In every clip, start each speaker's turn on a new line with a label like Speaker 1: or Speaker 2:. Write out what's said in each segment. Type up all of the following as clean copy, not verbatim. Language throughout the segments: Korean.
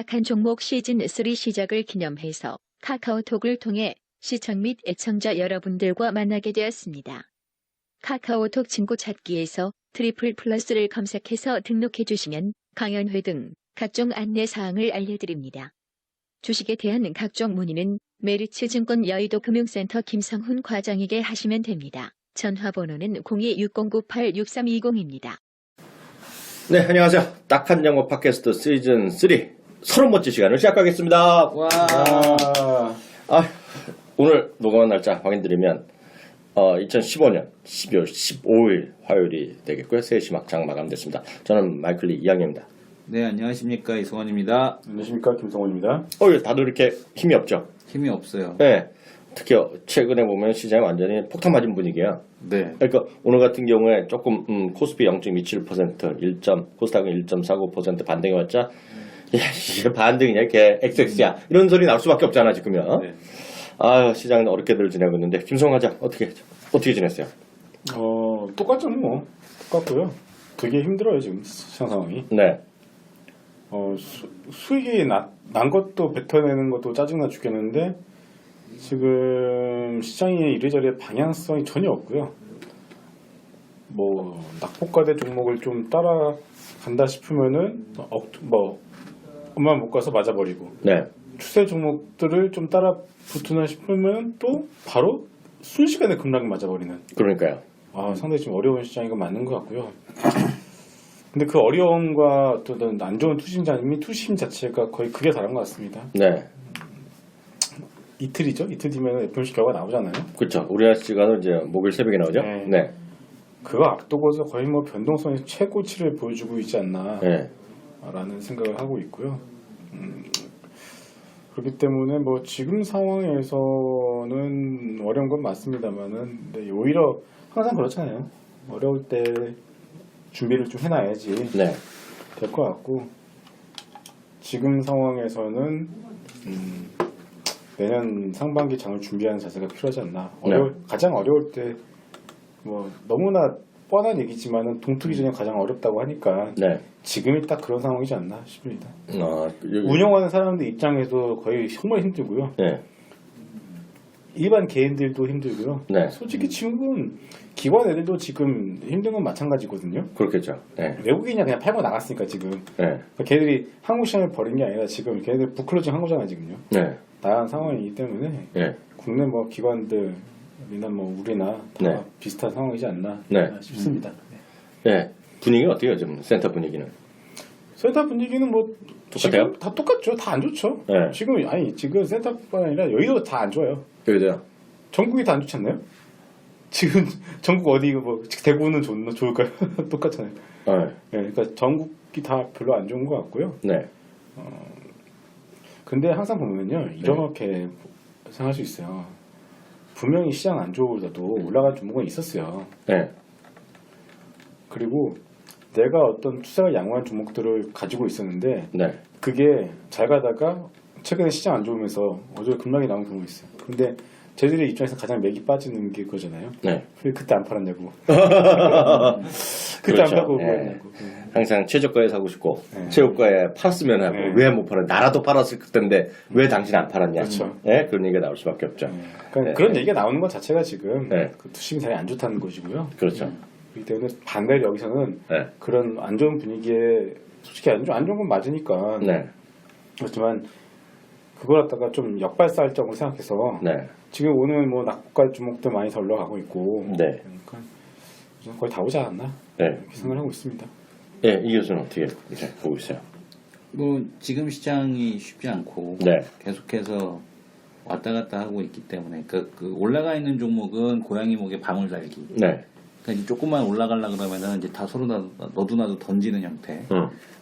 Speaker 1: 시작한 종목 시즌3 시작을 기념해서 카카오톡을 통해 시청 및 애청자 여러분들과 만나게 되었습니다. 카카오톡 친구 찾기에서 트리플 플러스를 검색해서 등록해 주시면 강연회 등 각종 안내사항을 알려드립니다. 주식에 대한 각종 문의는 메리츠증권 여의도 금융센터 김성훈 과장에게 하시면 됩니다. 전화번호는 0260986320입니다.
Speaker 2: 네, 안녕하세요. 딱한 영어 팟캐스트 시즌 3 30번째 시간을 시작하겠습니다.
Speaker 3: 와.
Speaker 2: 오늘 녹음한 날짜 확인드리면 2015년 12월 15일 화요일이 되겠고요. 3시 막장 마감됐습니다. 저는 마이클리 이양입니다.
Speaker 3: 네, 안녕하십니까. 이승원입니다.
Speaker 4: 안녕하십니까. 김성원입니다.
Speaker 2: 다들 이렇게 힘이 없죠?
Speaker 3: 힘이 없어요.
Speaker 2: 네. 특히 최근에 보면 시장이 완전히 폭탄 맞은 분위기야.
Speaker 3: 네.
Speaker 2: 그러니까 오늘 같은 경우에 조금 코스피 0.27%, 코스닥은 1.49% 반등이 왔자 야, 이게 반등이냐, 이렇게 XX야 이런 소리 나올 수밖에 없잖아 지금요.
Speaker 3: 네.
Speaker 2: 시장은 어렵게들 지내고 있는데 김성하자 어떻게 지냈어요?
Speaker 4: 똑같죠 뭐. 똑같고요. 되게 힘들어요 지금 시장 상황이.
Speaker 2: 네.
Speaker 4: 수익이 난 것도 뱉어내는 것도 짜증나 죽겠는데 지금 시장이 이래저래 방향성이 전혀 없고요. 뭐 낙폭과대 종목을 좀 따라간다 싶으면은 엄마 못 가서 맞아버리고,
Speaker 2: 네.
Speaker 4: 추세 종목들을 좀 따라 붙으나 싶으면 또 바로 순식간에 급락이 맞아버리는.
Speaker 2: 그러니까요.
Speaker 4: 상당히 좀 어려운 시장인 건 맞는 것 같고요. 근데 그 어려움과 또 안 좋은 투심 자체가 거의 극에 달한 것 같습니다.
Speaker 2: 네.
Speaker 4: 이틀이죠? 이틀 뒤면 FOMC 결과 나오잖아요.
Speaker 2: 그렇죠. 우리나라 시간은 이제 목요일 새벽에 나오죠.
Speaker 4: 네.
Speaker 2: 네.
Speaker 4: 그거 앞두고서 거의 뭐 변동성의 최고치를 보여주고 있지 않나
Speaker 2: 네.
Speaker 4: 라는 생각을 하고 있고요. 그렇기 때문에 뭐 지금 상황에서는 어려운 건 맞습니다만은, 근데 오히려 항상 그렇잖아요. 어려울 때 준비를 좀 해놔야지
Speaker 2: 네.
Speaker 4: 될 것 같고, 지금 상황에서는 내년 상반기 장을 준비하는 자세가 필요하지 않나. 가장 어려울 때 뭐 너무나 뻔한 얘기지만은 동투기 전에 가장 어렵다고 하니까
Speaker 2: 네.
Speaker 4: 지금이 딱 그런 상황이지 않나 싶습니다.
Speaker 2: 여기.
Speaker 4: 운영하는 사람들 입장에서 거의 정말 힘들고요.
Speaker 2: 네.
Speaker 4: 일반 개인들도 힘들고요.
Speaker 2: 네.
Speaker 4: 솔직히 지금 기관 애들도 지금 힘든 건 마찬가지거든요.
Speaker 2: 그렇겠죠. 네.
Speaker 4: 외국인이 그냥 팔고 나갔으니까 지금.
Speaker 2: 네.
Speaker 4: 걔들이 한국 시장을 버린 게 아니라 지금 걔네들 부클로징 한 거잖아요 지금요.
Speaker 2: 네.
Speaker 4: 나간 상황이기 때문에
Speaker 2: 네.
Speaker 4: 국내 뭐 기관들이나 뭐 우리나 다
Speaker 2: 네.
Speaker 4: 비슷한 상황이지 않나
Speaker 2: 네.
Speaker 4: 싶습니다.
Speaker 2: 네. 분위기가 어때요? 지금 센터 분위기는?
Speaker 4: 센터 분위기는 뭐
Speaker 2: 똑같아요?
Speaker 4: 지금 다 똑같죠. 다 안 좋죠.
Speaker 2: 네.
Speaker 4: 지금 센터뿐 아니라 여의도 다 안 좋아요.
Speaker 2: 여기도요?
Speaker 4: 전국이 다 안 좋지 않나요? 지금 전국 어디 뭐 대구는 좋을까요? 똑같잖아요.
Speaker 2: 네.
Speaker 4: 네, 그러니까 전국이 다 별로 안 좋은 것 같고요.
Speaker 2: 네.
Speaker 4: 근데 항상 보면요 이렇게 생각할 수 있어요. 분명히 시장 안 좋으더라도 올라갈 종목은 있었어요.
Speaker 2: 네.
Speaker 4: 그리고 내가 어떤 투자가 양호한 종목들을 가지고 있었는데
Speaker 2: 네.
Speaker 4: 그게 잘 가다가 최근에 시장 안 좋으면서 어제 급락이 나온 경우가 있어요. 근데 저희들의 입장에서 가장 맥이 빠지는 게 그거잖아요.
Speaker 2: 네.
Speaker 4: 그때 안 팔았냐고. 그때
Speaker 2: 그렇죠.
Speaker 4: 안 팔고
Speaker 2: 네.
Speaker 4: 뭐냐고.
Speaker 2: 항상 최저가에 사고 싶고
Speaker 4: 네.
Speaker 2: 최고가에 팔았으면 하고
Speaker 4: 네.
Speaker 2: 왜 못 팔았냐. 나라도 팔았을 텐데 왜 당신 안 팔았냐.
Speaker 4: 그렇죠.
Speaker 2: 네? 그런 얘기가 나올 수밖에 없죠.
Speaker 4: 그러니까
Speaker 2: 네.
Speaker 4: 그런 얘기가 나오는 것 자체가 지금
Speaker 2: 네.
Speaker 4: 그 투심이 되게 안 좋다는 것이고요.
Speaker 2: 그렇죠.
Speaker 4: 그렇기 때문에 반대로 여기서는
Speaker 2: 네.
Speaker 4: 그런 안 좋은 분위기에 솔직히 안 좋은 건 맞으니까
Speaker 2: 네.
Speaker 4: 그렇지만 그걸 갖다가 좀 역발사할 점으로 생각해서
Speaker 2: 네.
Speaker 4: 지금 오늘 뭐 낙폭과 주목도 많이 더 올라가고 있고
Speaker 2: 네.
Speaker 4: 그러니까 거의 다 오지 않았나
Speaker 2: 네.
Speaker 4: 이렇게 생각을 하고 있습니다.
Speaker 2: 네. 이 교수는 어떻게 이제 보고 있어요?
Speaker 3: 뭐 지금 시장이 쉽지 않고
Speaker 2: 네.
Speaker 3: 계속해서 왔다 갔다 하고 있기 때문에 그 올라가 있는 종목은 고양이 목에 방울 달기.
Speaker 2: 네.
Speaker 3: 그러니까 이제 조금만 올라가려 그러면은 이제 다 서로 너도 나도 던지는 형태.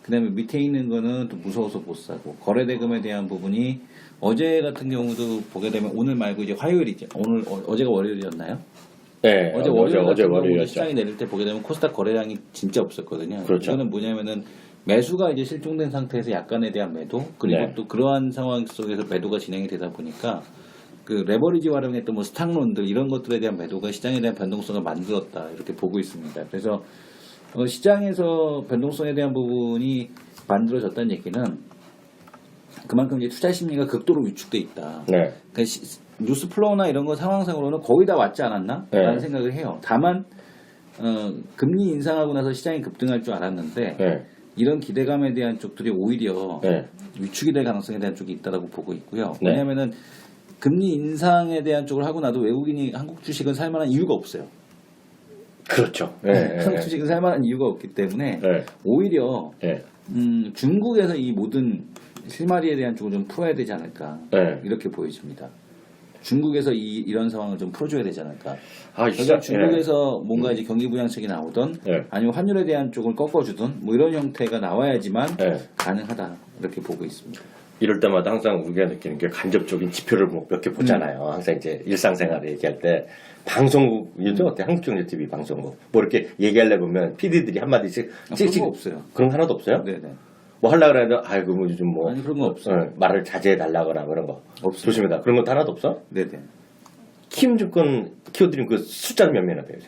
Speaker 3: 그다음에 밑에 있는 거는 또 무서워서 못 사고 거래 대금에 대한 부분이 어제 같은 경우도 보게 되면 오늘 말고 이제 화요일이죠. 어제가 월요일이었나요?
Speaker 2: 네.
Speaker 3: 어제 월요일 같은 경우
Speaker 2: 월요일이었죠.
Speaker 3: 시장이 내릴 때 보게 되면 코스닥 거래량이 진짜 없었거든요.
Speaker 2: 그렇죠.
Speaker 3: 이거는 뭐냐면은 매수가 이제 실종된 상태에서 약간에 대한 매도 그리고
Speaker 2: 네.
Speaker 3: 또 그러한 상황 속에서 매도가 진행이 되다 보니까 그 레버리지 활용했던 뭐 스탁론들 이런 것들에 대한 매도가 시장에 대한 변동성을 만들었다 이렇게 보고 있습니다. 그래서 시장에서 변동성에 대한 부분이 만들어졌다는 얘기는 그만큼 이제 투자 심리가 극도로 위축돼 있다.
Speaker 2: 네.
Speaker 3: 그러니까 뉴스 플로우나 이런 거 상황상으로는 거의 다 왔지 않았나?
Speaker 2: 네.
Speaker 3: 라는 생각을 해요. 다만 금리 인상하고 나서 시장이 급등할 줄 알았는데
Speaker 2: 네.
Speaker 3: 이런 기대감에 대한 쪽들이 오히려
Speaker 2: 네.
Speaker 3: 위축이 될 가능성에 대한 쪽이 있다고 보고 있고요.
Speaker 2: 네.
Speaker 3: 왜냐하면은 금리 인상에 대한 쪽을 하고 나도 외국인이 한국 주식은 살 만한 이유가 없어요.
Speaker 2: 그렇죠. 네.
Speaker 3: 한국 주식은 살 만한 이유가 없기 때문에
Speaker 2: 네.
Speaker 3: 오히려
Speaker 2: 네.
Speaker 3: 중국에서 이 모든 실마리에 대한 쪽을 좀 풀어야 되지 않을까
Speaker 2: 네.
Speaker 3: 이렇게 보여집니다. 중국에서 이런 상황을 좀 풀어줘야 되지 않을까.
Speaker 2: 아,
Speaker 3: 그러니까 중국에서 뭔가 이제 경기 부양책이 나오던
Speaker 2: 네.
Speaker 3: 아니면 환율에 대한 쪽을 꺾어주던 뭐 이런 형태가 나와야지만
Speaker 2: 네.
Speaker 3: 가능하다 이렇게 보고 있습니다.
Speaker 2: 이럴 때마다 항상 우리가 느끼는 게 간접적인 지표를 몇 개 보잖아요. 항상 이제 일상생활에 얘기할 때 방송국 요즘 어때? 한국경제TV 방송국 뭐 이렇게 얘기하려 보면 PD들이 한마디씩
Speaker 3: 그런 거 없어요.
Speaker 2: 그런 거 하나도 없어요?
Speaker 3: 네네.
Speaker 2: 뭐 하려고 그래도 아이고 뭐 요즘 뭐
Speaker 3: 아니 그런 거 없어요.
Speaker 2: 말을 자제해 달라거나 그런 거
Speaker 3: 없습니다.
Speaker 2: 조심해다 그런 것도 하나도 없어?
Speaker 3: 네네.
Speaker 2: 키움증권 키워드린 그 숫자는 몇 명이나 돼요?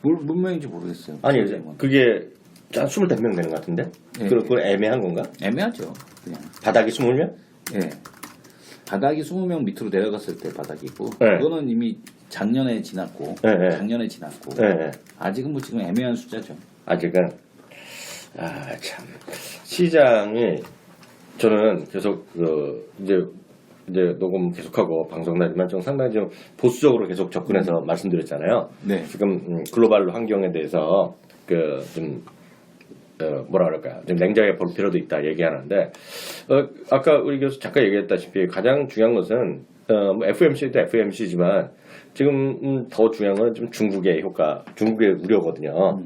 Speaker 3: 몇 명인지 모르겠어요.
Speaker 2: 아니
Speaker 3: 지금은.
Speaker 2: 그게 한 25명 되는 것 같은데?
Speaker 3: 네.
Speaker 2: 그거 애매한 건가?
Speaker 3: 애매하죠. 그냥.
Speaker 2: 바닥이 20명?
Speaker 3: 예. 바닥이 20명 밑으로 내려갔을 때 바닥이고
Speaker 2: 네.
Speaker 3: 그거는 이미 작년에 지났고
Speaker 2: 네.
Speaker 3: 작년에 지났고
Speaker 2: 네.
Speaker 3: 아직은 뭐 지금 애매한 숫자죠.
Speaker 2: 아직은 참 시장이 저는 계속 이제 녹음 계속하고 방송 나지만 좀 상당히 좀 보수적으로 계속 접근해서 말씀드렸잖아요.
Speaker 3: 네.
Speaker 2: 지금 글로벌 환경에 대해서 좀 뭐라 그럴까요? 좀 냉정하게 볼 필요도 있다 얘기하는데 아까 우리 교수 잠깐 얘기했다시피 가장 중요한 것은 뭐 FMC도 FMC지만 지금 더 중요한 건 좀 중국의 효과, 중국의 우려거든요.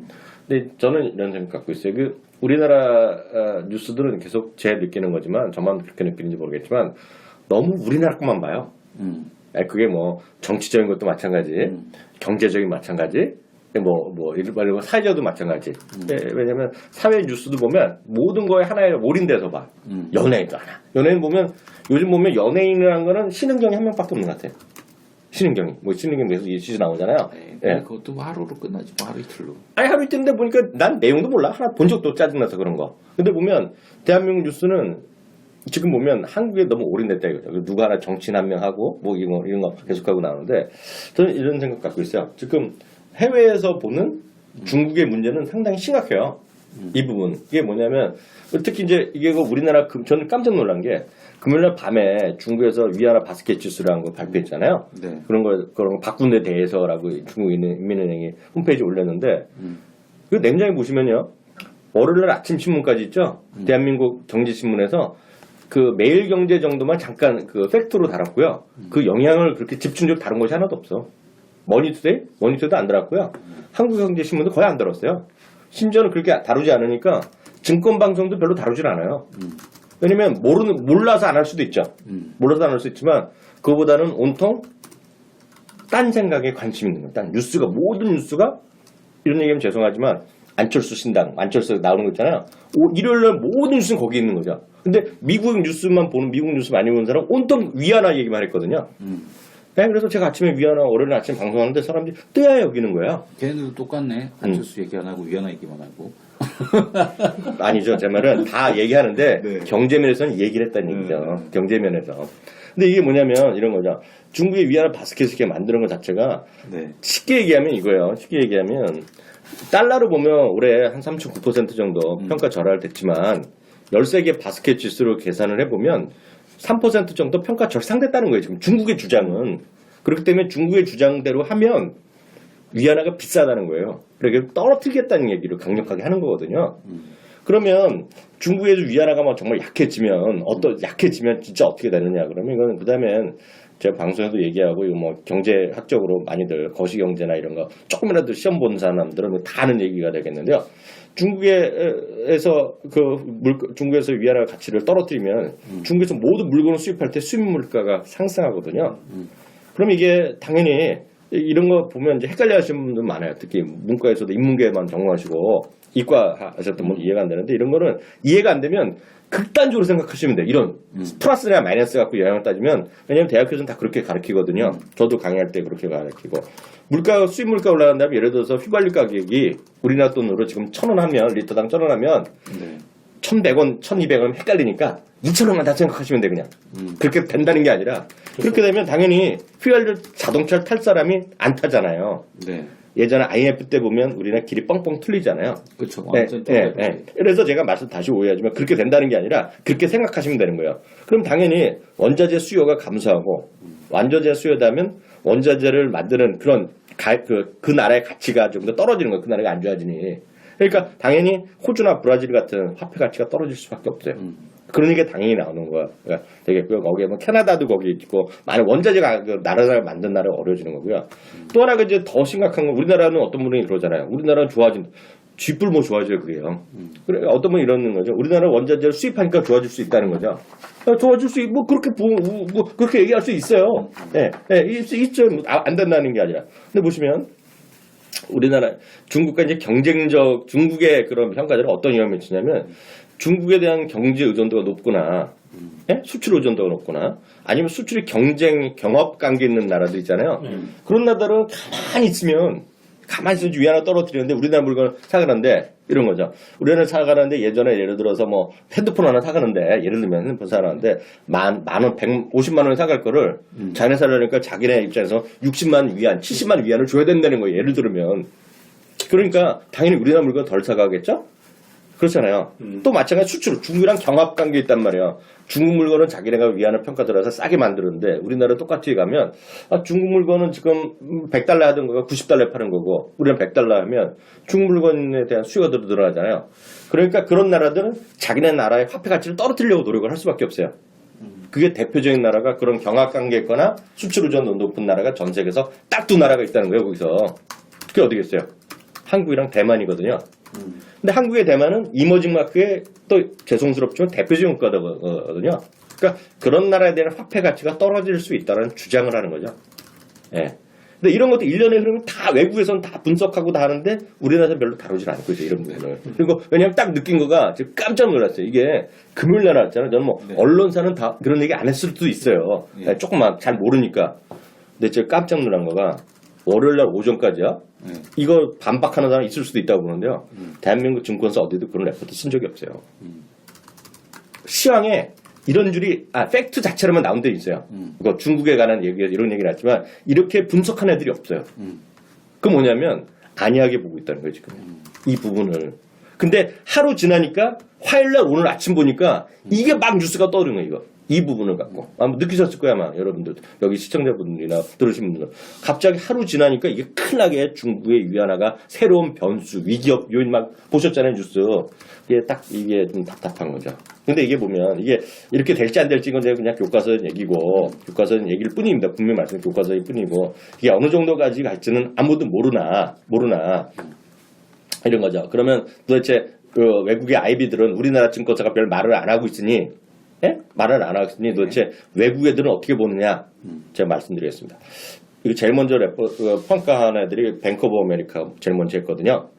Speaker 2: 근데 저는 이런 생각 갖고 있어요. 우리나라 뉴스들은 계속 제 느끼는 거지만 저만 그렇게 느끼는지 모르겠지만 너무 우리나라 것만 봐요. 그게 뭐 정치적인 것도 마찬가지, 경제적인 마찬가지, 이런 사회적도 마찬가지. 왜냐면 사회 뉴스도 보면 모든 거에 하나에 몰인돼서 봐. 연예인도 하나. 연예인 보면 요즘 보면 연예인이라는 거는 신은경이 한 명밖에 없는 것 같아요. 신은경이 계속 이 시즌 나오잖아요.
Speaker 3: 네, 그것도 뭐 하루로 끝나지 뭐 하루 이틀로.
Speaker 2: 아니 하루 이틀인데 보니까 난 내용도 몰라. 하나 본 적도 짜증나서 그런 거. 근데 보면 대한민국 뉴스는 지금 보면 한국에 너무 올인됐다 이거죠. 누가 하나 정치인 한 명 하고 뭐 이런 거 계속하고 나오는데 저는 이런 생각 갖고 있어요. 지금 해외에서 보는 중국의 문제는 상당히 심각해요. 이 부분. 이게 뭐냐면 특히 이제 이게 우리나라 저는 깜짝 놀란 게 금요일날 밤에 중국에서 위안화 바스켓 지수라는 거 발표했잖아요.
Speaker 3: 네.
Speaker 2: 그런 거 바꾼 데 대해서라고 중국 인민은행이 홈페이지에 올렸는데 그 냉장에 보시면요. 월요일날 아침 신문까지 있죠. 대한민국 경제신문에서 그 매일경제 정도만 잠깐 그 팩트로 달았고요. 그 영향을 그렇게 집중적으로 다룬 것이 하나도 없어. 머니투데이도 안 달았고요. 한국경제신문도 거의 안 달았어요. 심지어는 그렇게 다루지 않으니까 증권방송도 별로 다루질 않아요. 왜냐면 몰라서 안 할 수도 있죠. 몰라서 안 할 수 있지만 그거보다는 온통 딴 생각에 관심 있는 거예요. 딴 뉴스가 모든 뉴스가 이런 얘기하면 죄송하지만 안철수 신당, 안철수 나오는 거 있잖아요. 일요일날 모든 뉴스는 거기 있는 거죠. 근데 미국 뉴스 많이 보는 사람은 온통 위안화 얘기만 했거든요. 네, 그래서 제가 아침에 월요일 아침 방송하는데 사람들이 뜨야 여기는 거야.
Speaker 3: 걔네들도 똑같네. 안철수 얘기 안 하고 위안화 얘기만 하고.
Speaker 2: 아니죠. 제 말은 다 얘기하는데
Speaker 3: 네.
Speaker 2: 경제면에서는 얘기를 했다는 얘기죠. 경제면에서. 근데 이게 뭐냐면 이런 거죠. 중국의 위안화 바스켓을 만드는 것 자체가
Speaker 3: 네.
Speaker 2: 쉽게 얘기하면 이거예요. 쉽게 얘기하면 달러로 보면 올해 한 3.9% 정도 평가 절하됐지만 13개 바스켓 지수로 계산을 해보면 3% 정도 평가 절상됐다는 거예요. 지금 중국의 주장은. 그렇기 때문에 중국의 주장대로 하면 위안화가 비싸다는 거예요. 그러니까 떨어뜨리겠다는 얘기를 강력하게 하는 거거든요. 그러면 중국에서 위안화가 막 정말 약해지면 진짜 어떻게 되느냐 그러면 이거는 그다음엔 제가 방송에도 얘기하고 이거 뭐 경제학적으로 많이들 거시경제나 이런 거 조금이라도 시험 본 사람들은 다 아는 얘기가 되겠는데요. 중국에서 중국에서 위안화 가치를 떨어뜨리면 중국에서 모든 물건을 수입할 때 수입 물가가 상승하거든요. 그럼 이게 당연히 이런 거 보면 이제 헷갈려 하시는 분들 많아요. 특히 문과에서도 인문계만 전공하시고 이과 하셨던 분 이해가 안 되는데 이런 거는 이해가 안 되면 극단적으로 생각하시면 돼요. 이런 플러스나 마이너스 갖고 영향을 따지면 왜냐하면 대학교에서는 다 그렇게 가르치거든요. 저도 강의할 때 그렇게 가르치고 수입 물가 올라간다면 예를 들어서 휘발유 가격이 우리나라 돈으로 지금 1,000원 하면 리터당 1,000원 하면
Speaker 3: 네.
Speaker 2: 1,100원, 1,200원 헷갈리니까 2,000원만 다 생각하시면 돼 그냥. 그렇게 된다는 게 아니라 그렇게 되면 당연히 휘발유 자동차를 탈 사람이 안 타잖아요.
Speaker 3: 네.
Speaker 2: 예전에 IMF 때 보면 우리는 길이 뻥뻥 뚫리잖아요.
Speaker 3: 그렇죠.
Speaker 2: 네,
Speaker 3: 완전
Speaker 2: 그래서 제가 말씀 다시 오해하지만 그렇게 된다는 게 아니라 그렇게 생각하시면 되는 거예요. 그럼 당연히 원자재 수요가 감소하고 원자재 수요다면 원자재를 만드는 그런 그 나라의 가치가 좀 더 떨어지는 거예요. 그 나라가 안 좋아지니. 그러니까 당연히 호주나 브라질 같은 화폐 가치가 떨어질 수밖에 없어요. 그런 게 당연히 나오는 거야. 되겠고요. 거기에 뭐 캐나다도 거기 있고 많은 원자재가 그 나라를 만든 나라가 어려워지는 거고요. 또 하나가 이제 더 심각한 건 우리나라는 어떤 분이 그러잖아요. 우리나라는 쥐뿔 뭐 좋아져요 그래요. 그래 어떤 분이 이러는 거죠. 우리나라 원자재를 수입하니까 좋아질 수 있다는 거죠. 좋아질 수 뭐 그렇게 뭐 그렇게 얘기할 수 있어요. 있죠. 안 된다는 게 아니라. 근데 보시면 우리나라 중국과 이제 경쟁적 중국의 그런 평가들은 어떤 위험을 미치냐면 중국에 대한 경제 의존도가 높거나 수출 의존도가 높거나 아니면 수출이 경업 관계 있는 나라들 있잖아요. 그런 나라들은 가만히 있으면 위안화 떨어뜨리는데 우리나라 물건을 사가는데 이런 거죠. 우리나라 사가는데 예전에 예를 들어서 뭐 핸드폰 하나 사가는데 예를 들면 핸드폰 사가는데 만 원, 150만 원에 사갈 거를 자기네 사려니까 자기네 입장에서 60만 위안, 70만 위안을 줘야 된다는 거예요. 예를 들면. 그러니까 당연히 우리나라 물건 덜 사가겠죠? 그렇잖아요. 또 마찬가지 수출, 중국이랑 경합 관계 있단 말이에요. 중국 물건은 자기네가 위안을 평가 들어서 싸게 만드는데 우리나라 똑같이 가면 중국 물건은 지금 100달러 하던 거가 90달러에 파는 거고 우리는 100달러 하면 중국 물건에 대한 수요가 늘어나잖아요. 그러니까 그런 나라들은 자기네 나라의 화폐 가치를 떨어뜨리려고 노력을 할 수밖에 없어요. 그게 대표적인 나라가 그런 경합 관계 있거나 수출 의존도 높은 나라가 전 세계에서 딱 두 나라가 있다는 거예요. 거기서. 그게 어디겠어요? 한국이랑 대만이거든요. 근데 한국의 대만은 이머징 마크의 또 죄송스럽지만 대표적인 국가거든요. 그러니까 그런 나라에 대한 화폐 가치가 떨어질 수 있다는 주장을 하는 거죠. 예. 근데 이런 것도 일련의 흐름을 다 외국에서는 다 분석하고 다 하는데 우리나라에서 별로 다루질 않고 있어요. 이런 부분을. 그리고 왜냐하면 딱 느낀 거가 지금 깜짝 놀랐어요. 이게 금요일 날 왔잖아요. 저는 뭐 언론사는 다 그런 얘기 안 했을 수도 있어요. 조금만 잘 모르니까. 근데 제가 깜짝 놀란 거가 월요일 날 오전까지야. 이거 반박하는 사람 있을 수도 있다고 보는데요. 대한민국 증권사 어디도 그런 레포트 쓴 적이 없어요. 시황에 이런 줄이 팩트 자체로만 나온 데 있어요. 그거 중국에 관한 얘기 이런 얘기를 했지만 이렇게 분석한 애들이 없어요. 그 뭐냐면 안이하게 보고 있다는 거예요 지금 이 부분을. 근데 하루 지나니까 화요일날 오늘 아침 보니까 이게 막 뉴스가 떠오르는 거예요. 이거. 이 부분을 갖고 아마 느끼셨을 거야 아마 여러분들 여기 시청자분들이나 들으신 분들은 갑자기 하루 지나니까 이게 큰일나게 중국의 위안화가 새로운 변수 위기업 요인 막 보셨잖아요 뉴스. 이게 딱 이게 좀 답답한 거죠. 근데 이게 보면 이게 이렇게 될지 안 될지 건 그냥 교과서 얘기고 교과서 얘기일 뿐입니다. 분명히 말씀드린 교과서일 뿐이고 이게 어느 정도까지 갈지는 아무도 모르나 이런 거죠. 그러면 도대체 그 외국의 아이비들은 우리나라 증권사가 별 말을 안 하고 있으니 말을 안 하고 있으니 도대체 외국 애들은 어떻게 보느냐 제가 말씀드리겠습니다. 이거 제일 먼저 평가한 애들이 뱅크 오브 아메리카 제일 먼저 했거든요.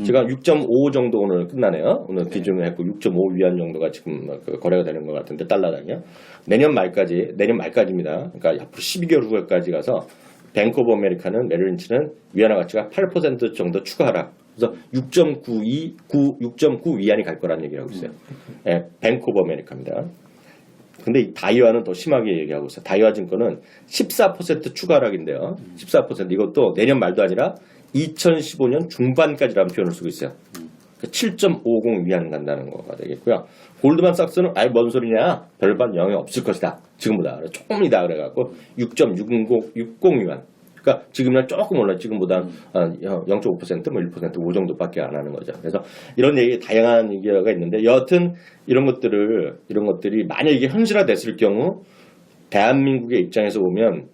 Speaker 2: 제가 6.5 정도 오늘 끝나네요. 오늘 기준을 했고 6.5 위안 정도가 지금 거래가 되는 것 같은데 달러당이요. 내년 말까지입니다. 그러니까 앞으로 12개월 후까지 가서 뱅크 오브 아메리카는 메릴린치는 위안화 가치가 8% 정도 추가 하락. 그래서 6.9 위안이 갈 거라는 얘기를 하고 있어요. 뱅크 오브 아메리카입니다. 근데 이 다이와는 더 심하게 얘기하고 있어요. 다이와 증권은 14% 추가 하락인데요. 14% 이것도 내년 말도 아니라 2015년 중반까지라는 표현을 쓰고 있어요. 7.50 위안 간다는 거가 되겠고요. 골드만삭스는 아예 뭔 소리냐? 별반 영향 없을 것이다. 지금보다 조금이다 그래갖고 6.60 위안. 그러니까 지금은 조금 올라 지금보다 0.5% 뭐 1% 5 정도밖에 안 하는 거죠. 그래서 이런 얘기 다양한 얘기가 있는데 여하튼 이런 것들이 만약 이게 현실화됐을 경우 대한민국의 입장에서 보면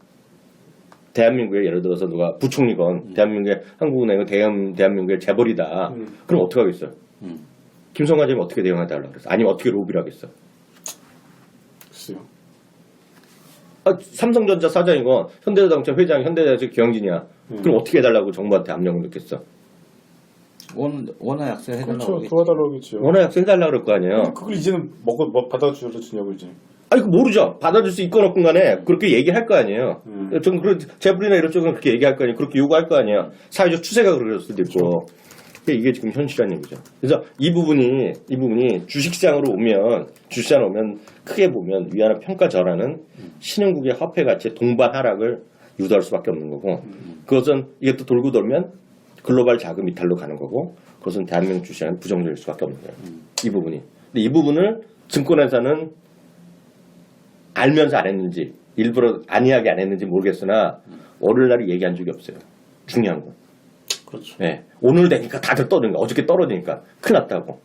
Speaker 2: 대한민국에 예를 들어서 누가 부총리건 대한민국의 한국은행은 대한민국의 재벌이다. 그럼 어떻게 하겠어요? 김성환 장이 어떻게 대응하달라고 그랬어? 아니면 어떻게 로비를 하겠어?
Speaker 4: 글쎄요.
Speaker 2: 삼성전자 사장이건 현대자동차 회장, 현대자동차 경영진이야. 그럼 어떻게 해달라고 정부한테 압력을 넣겠어?
Speaker 3: 원화 약세 해달라고
Speaker 4: 그렇죠. 도와달라고 하겠죠.
Speaker 2: 원화 약세 해달라고 그럴 거 아니에요.
Speaker 4: 그걸 이제는 받아주냐고 이제.
Speaker 2: 아니, 그 모르죠. 받아줄 수 있건 없건 간에 그렇게 얘기할 거 아니에요. 저는 재벌이나 이런 쪽은 그렇게 얘기할 거 아니에요. 그렇게 요구할 거 아니에요. 사회적 추세가 그럴 수도 있고. 이게 지금 현실이라는 얘기죠. 그래서 이 부분이 주식시장으로 오면 크게 보면 위안화 평가 절하는 신흥국의 화폐 가치의 동반 하락을 유도할 수밖에 없는 거고 그것은 이게 또 돌고 돌면 글로벌 자금 이탈로 가는 거고 그것은 대한민국 주식시장은 부정적일 수밖에 없는 거예요. 이 부분이. 근데 이 부분을 증권회사는 알면서 안 했는지 일부러 안이하게 안 했는지 모르겠으나 월요일날에 얘기한 적이 없어요. 중요한 건.
Speaker 4: 그렇죠.
Speaker 2: 네. 오늘 되니까 다들 떠드니까 어저께 떨어지니까 큰일 났다고.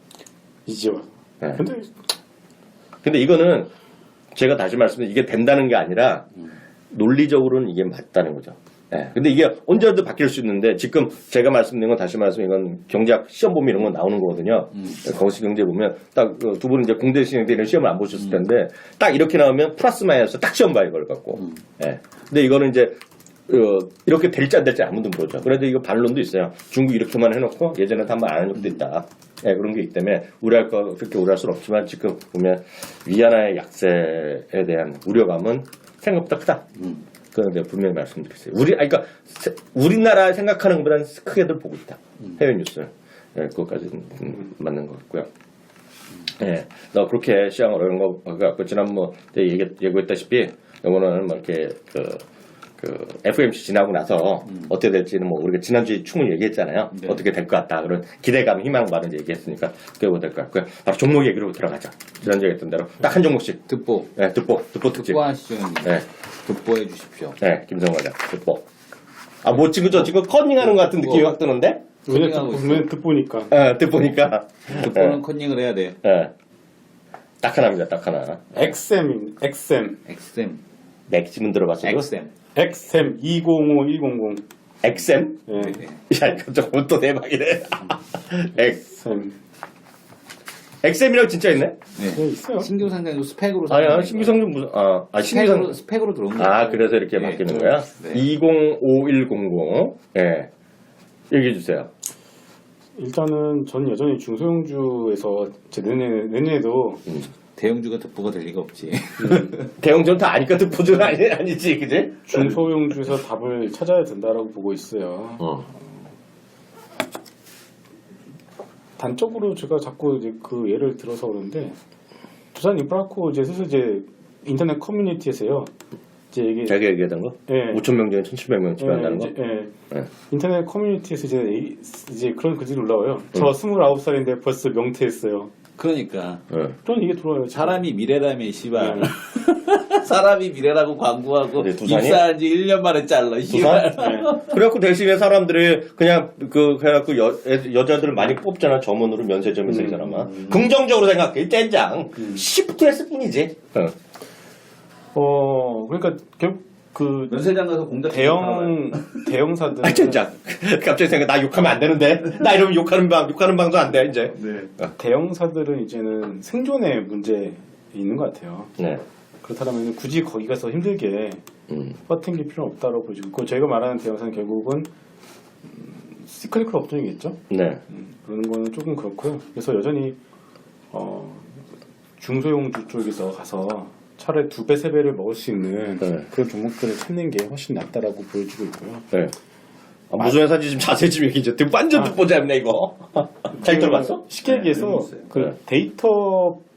Speaker 4: 이제 와.
Speaker 2: 네.
Speaker 4: 근데
Speaker 2: 이거는 제가 다시 말씀드리면 이게 된다는 게 아니라 논리적으로는 이게 맞다는 거죠. 네. 근데 이게 언제라도 바뀔 수 있는데 지금 제가 말씀드린 건 다시 말씀 이건 경제학 시험 보면 이런 거 나오는 거거든요. 거시 경제 보면 딱 두 분은 이제 공대 시행되는 시험을 안 보셨을 텐데 딱 이렇게 나오면 플러스 마이너스 딱 시험 봐요 이걸 갖고. 네. 근데 이거는 이제 이렇게 될지 안 될지 아무도 모르죠. 그런데 이거 반론도 있어요. 중국 이렇게만 해놓고 예전에 한 번 안 한 적도 있다. 네, 그런 게 있기 때문에 그렇게 우려할 수는 없지만 지금 보면 위안화의 약세에 대한 우려감은 생각보다 크다. 그건 내가 분명히 말씀드렸어요. 그러니까 우리나라 생각하는 것보다는 크게들 보고 있다. 해외 뉴스. 네, 그것까지는 맞는 것 같고요. 네, 너 그렇게 시장 어려운 거 갖고 지난번 예고했다시피 이거는 뭐 이렇게 FOMC 지나고 나서 어떻게 될지는 뭐 우리가 지난주에 충분히 얘기했잖아요.
Speaker 3: 네.
Speaker 2: 어떻게 될 것 같다. 그런 기대감, 희망 많은 얘기했으니까 그게 뭐 될 것 같고요. 바로 종목 얘기로 들어가죠. 지난주에 했던 대로 딱 한 종목씩.
Speaker 3: 듣보.
Speaker 2: 네, 듣보 특집.
Speaker 3: 듣보하시죠.
Speaker 2: 네,
Speaker 3: 듣보해 주십시오.
Speaker 2: 네, 김성호 자 듣보. 뭐 지금 컨닝하는 것 같은 느낌이 확 드는데?
Speaker 4: 왜냐면 듣보니까.
Speaker 2: 네, 듣보니까.
Speaker 3: 듣보는 컨닝을 해야 돼요.
Speaker 2: 네. 딱 하나입니다. 딱 하나.
Speaker 4: 엑셈.
Speaker 3: 엑셈.
Speaker 2: 맥심은 들어봤어요?
Speaker 4: 엑셈 205100.
Speaker 2: 엑셈?
Speaker 4: 예.
Speaker 2: 야, 이거 조금 또 대박이네.
Speaker 4: 엑셈.
Speaker 2: 엑셈이라고 진짜 있네?
Speaker 4: 네, 있어요.
Speaker 3: 신규 상장도 스펙으로
Speaker 2: 아니야, 신규 상품 무슨, 신규 상품.
Speaker 3: 스펙으로 들어온 거예요.
Speaker 2: 그래서 이렇게
Speaker 3: 네.
Speaker 2: 바뀌는 거야?
Speaker 3: 네.
Speaker 2: 205100. 예. 얘기해 주세요.
Speaker 4: 일단은 전 여전히 중소형주에서 제 내년에도
Speaker 3: 대형주가 듣보가 될 리가 없지.
Speaker 2: 대형전 다 아니까 듣보는 아니지, 그지?
Speaker 4: 중소형주에서 답을 찾아야 된다라고 보고 있어요. 단적으로 제가 자꾸 이제 그 예를 들어서 그러는데 두산 인프라코 이제 슬슬 이제 인터넷 커뮤니티에서요. 이제 이게
Speaker 2: 자기가 얘기하던 거?
Speaker 4: 예.
Speaker 2: 5,000명 중에 1,700명 집어한다는 거?
Speaker 4: 예. 인터넷 커뮤니티에서 이제 그런 글들이 올라와요. 저 29살인데 벌써 명퇴했어요.
Speaker 3: 그러니까
Speaker 4: 그런 얘기 들어와요.
Speaker 3: 사람이 미래라며 씨발.
Speaker 4: 네.
Speaker 3: 사람이 미래라고 광고하고
Speaker 2: 네, 두산이?
Speaker 3: 입사한 지 1년 만에 잘라 씨발.
Speaker 2: 그래갖고 대신에 사람들이 그래갖고 여자들을 많이 뽑잖아. 점원으로 면세점에서 이 사람아. 긍정적으로 생각해. 젠장. 시프트 했을 뿐이지.
Speaker 4: 그러니까 결국 그
Speaker 3: 면세장 가서 공작
Speaker 4: 대형사들
Speaker 2: 젠장. 갑자기 생각 나 욕하면 안 되는데. 나 이러면 욕하는 방도 안 돼, 이제.
Speaker 3: 네.
Speaker 4: 대형사들은 이제는 생존의 문제 있는 것 같아요.
Speaker 2: 네.
Speaker 4: 그렇다면 굳이 거기 가서 힘들게 버틴 필요는 없다고 보여지고 저희가 말하는 대형사는 결국은 시크릿 업종이겠죠.
Speaker 2: 네.
Speaker 4: 그런 거는 조금 그렇고요. 그래서 여전히 중소형주 쪽에서 가서 차라리 2배, 3배를 먹을 수 있는 그런 종목들을 찾는 게 훨씬 낫다라고 보여지고 있고요.
Speaker 2: 네. 무슨 회사인지 좀 자세히 좀 얘기해 줘. 완전 듣보자 했네, 이거. 잘 들어봤어?
Speaker 4: 쉽게 얘기해서 그 데이터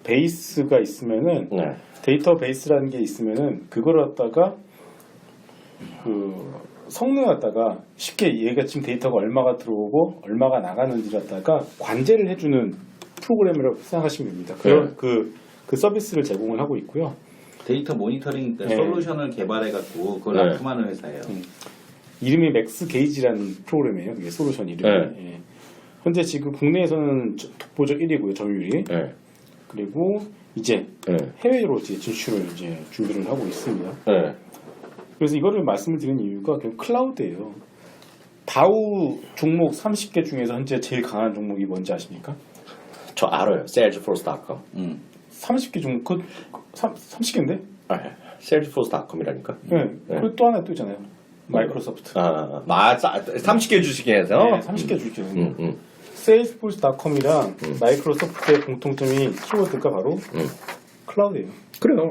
Speaker 4: 베이스가 있으면은 데이터베이스라는 게 있으면은 그걸 갖다가 그 성능을 갖다가 쉽게 얘가 지금 데이터가 얼마가 들어오고 얼마가 나가는지 갖다가 관제를 해주는 프로그램이라고 생각하시면 됩니다. 그 서비스를 제공을 하고 있고요.
Speaker 3: 데이터 모니터링 솔루션을 개발해갖고 그걸 납품하는 회사예요.
Speaker 4: 이름이 맥스 게이지라는 프로그램이에요. 그게 솔루션 이름이. 예. 현재 지금 국내에서는 독보적 1위고요. 점유율이. 그리고 이제 해외로 이제 진출을 이제 준비를 하고 있습니다. 그래서 이거를 말씀을 드리는 이유가 결국 클라우드예요. 다우 종목 30개 중에서 현재 제일 강한 종목이 뭔지 아십니까?
Speaker 2: 저 알아요. Salesforce.com.
Speaker 4: 30개 종목 30개인데?
Speaker 2: Salesforce.com이라니까.
Speaker 4: 네. 그리고 또 하나 또 있잖아요. 마이크로소프트.
Speaker 2: 30개 주식에서.
Speaker 4: 네, 30개 주식이에요. Salesforce.com이랑 마이크로소프트의 공통점이 키워드가 바로 클라우드예요.
Speaker 2: 그래요.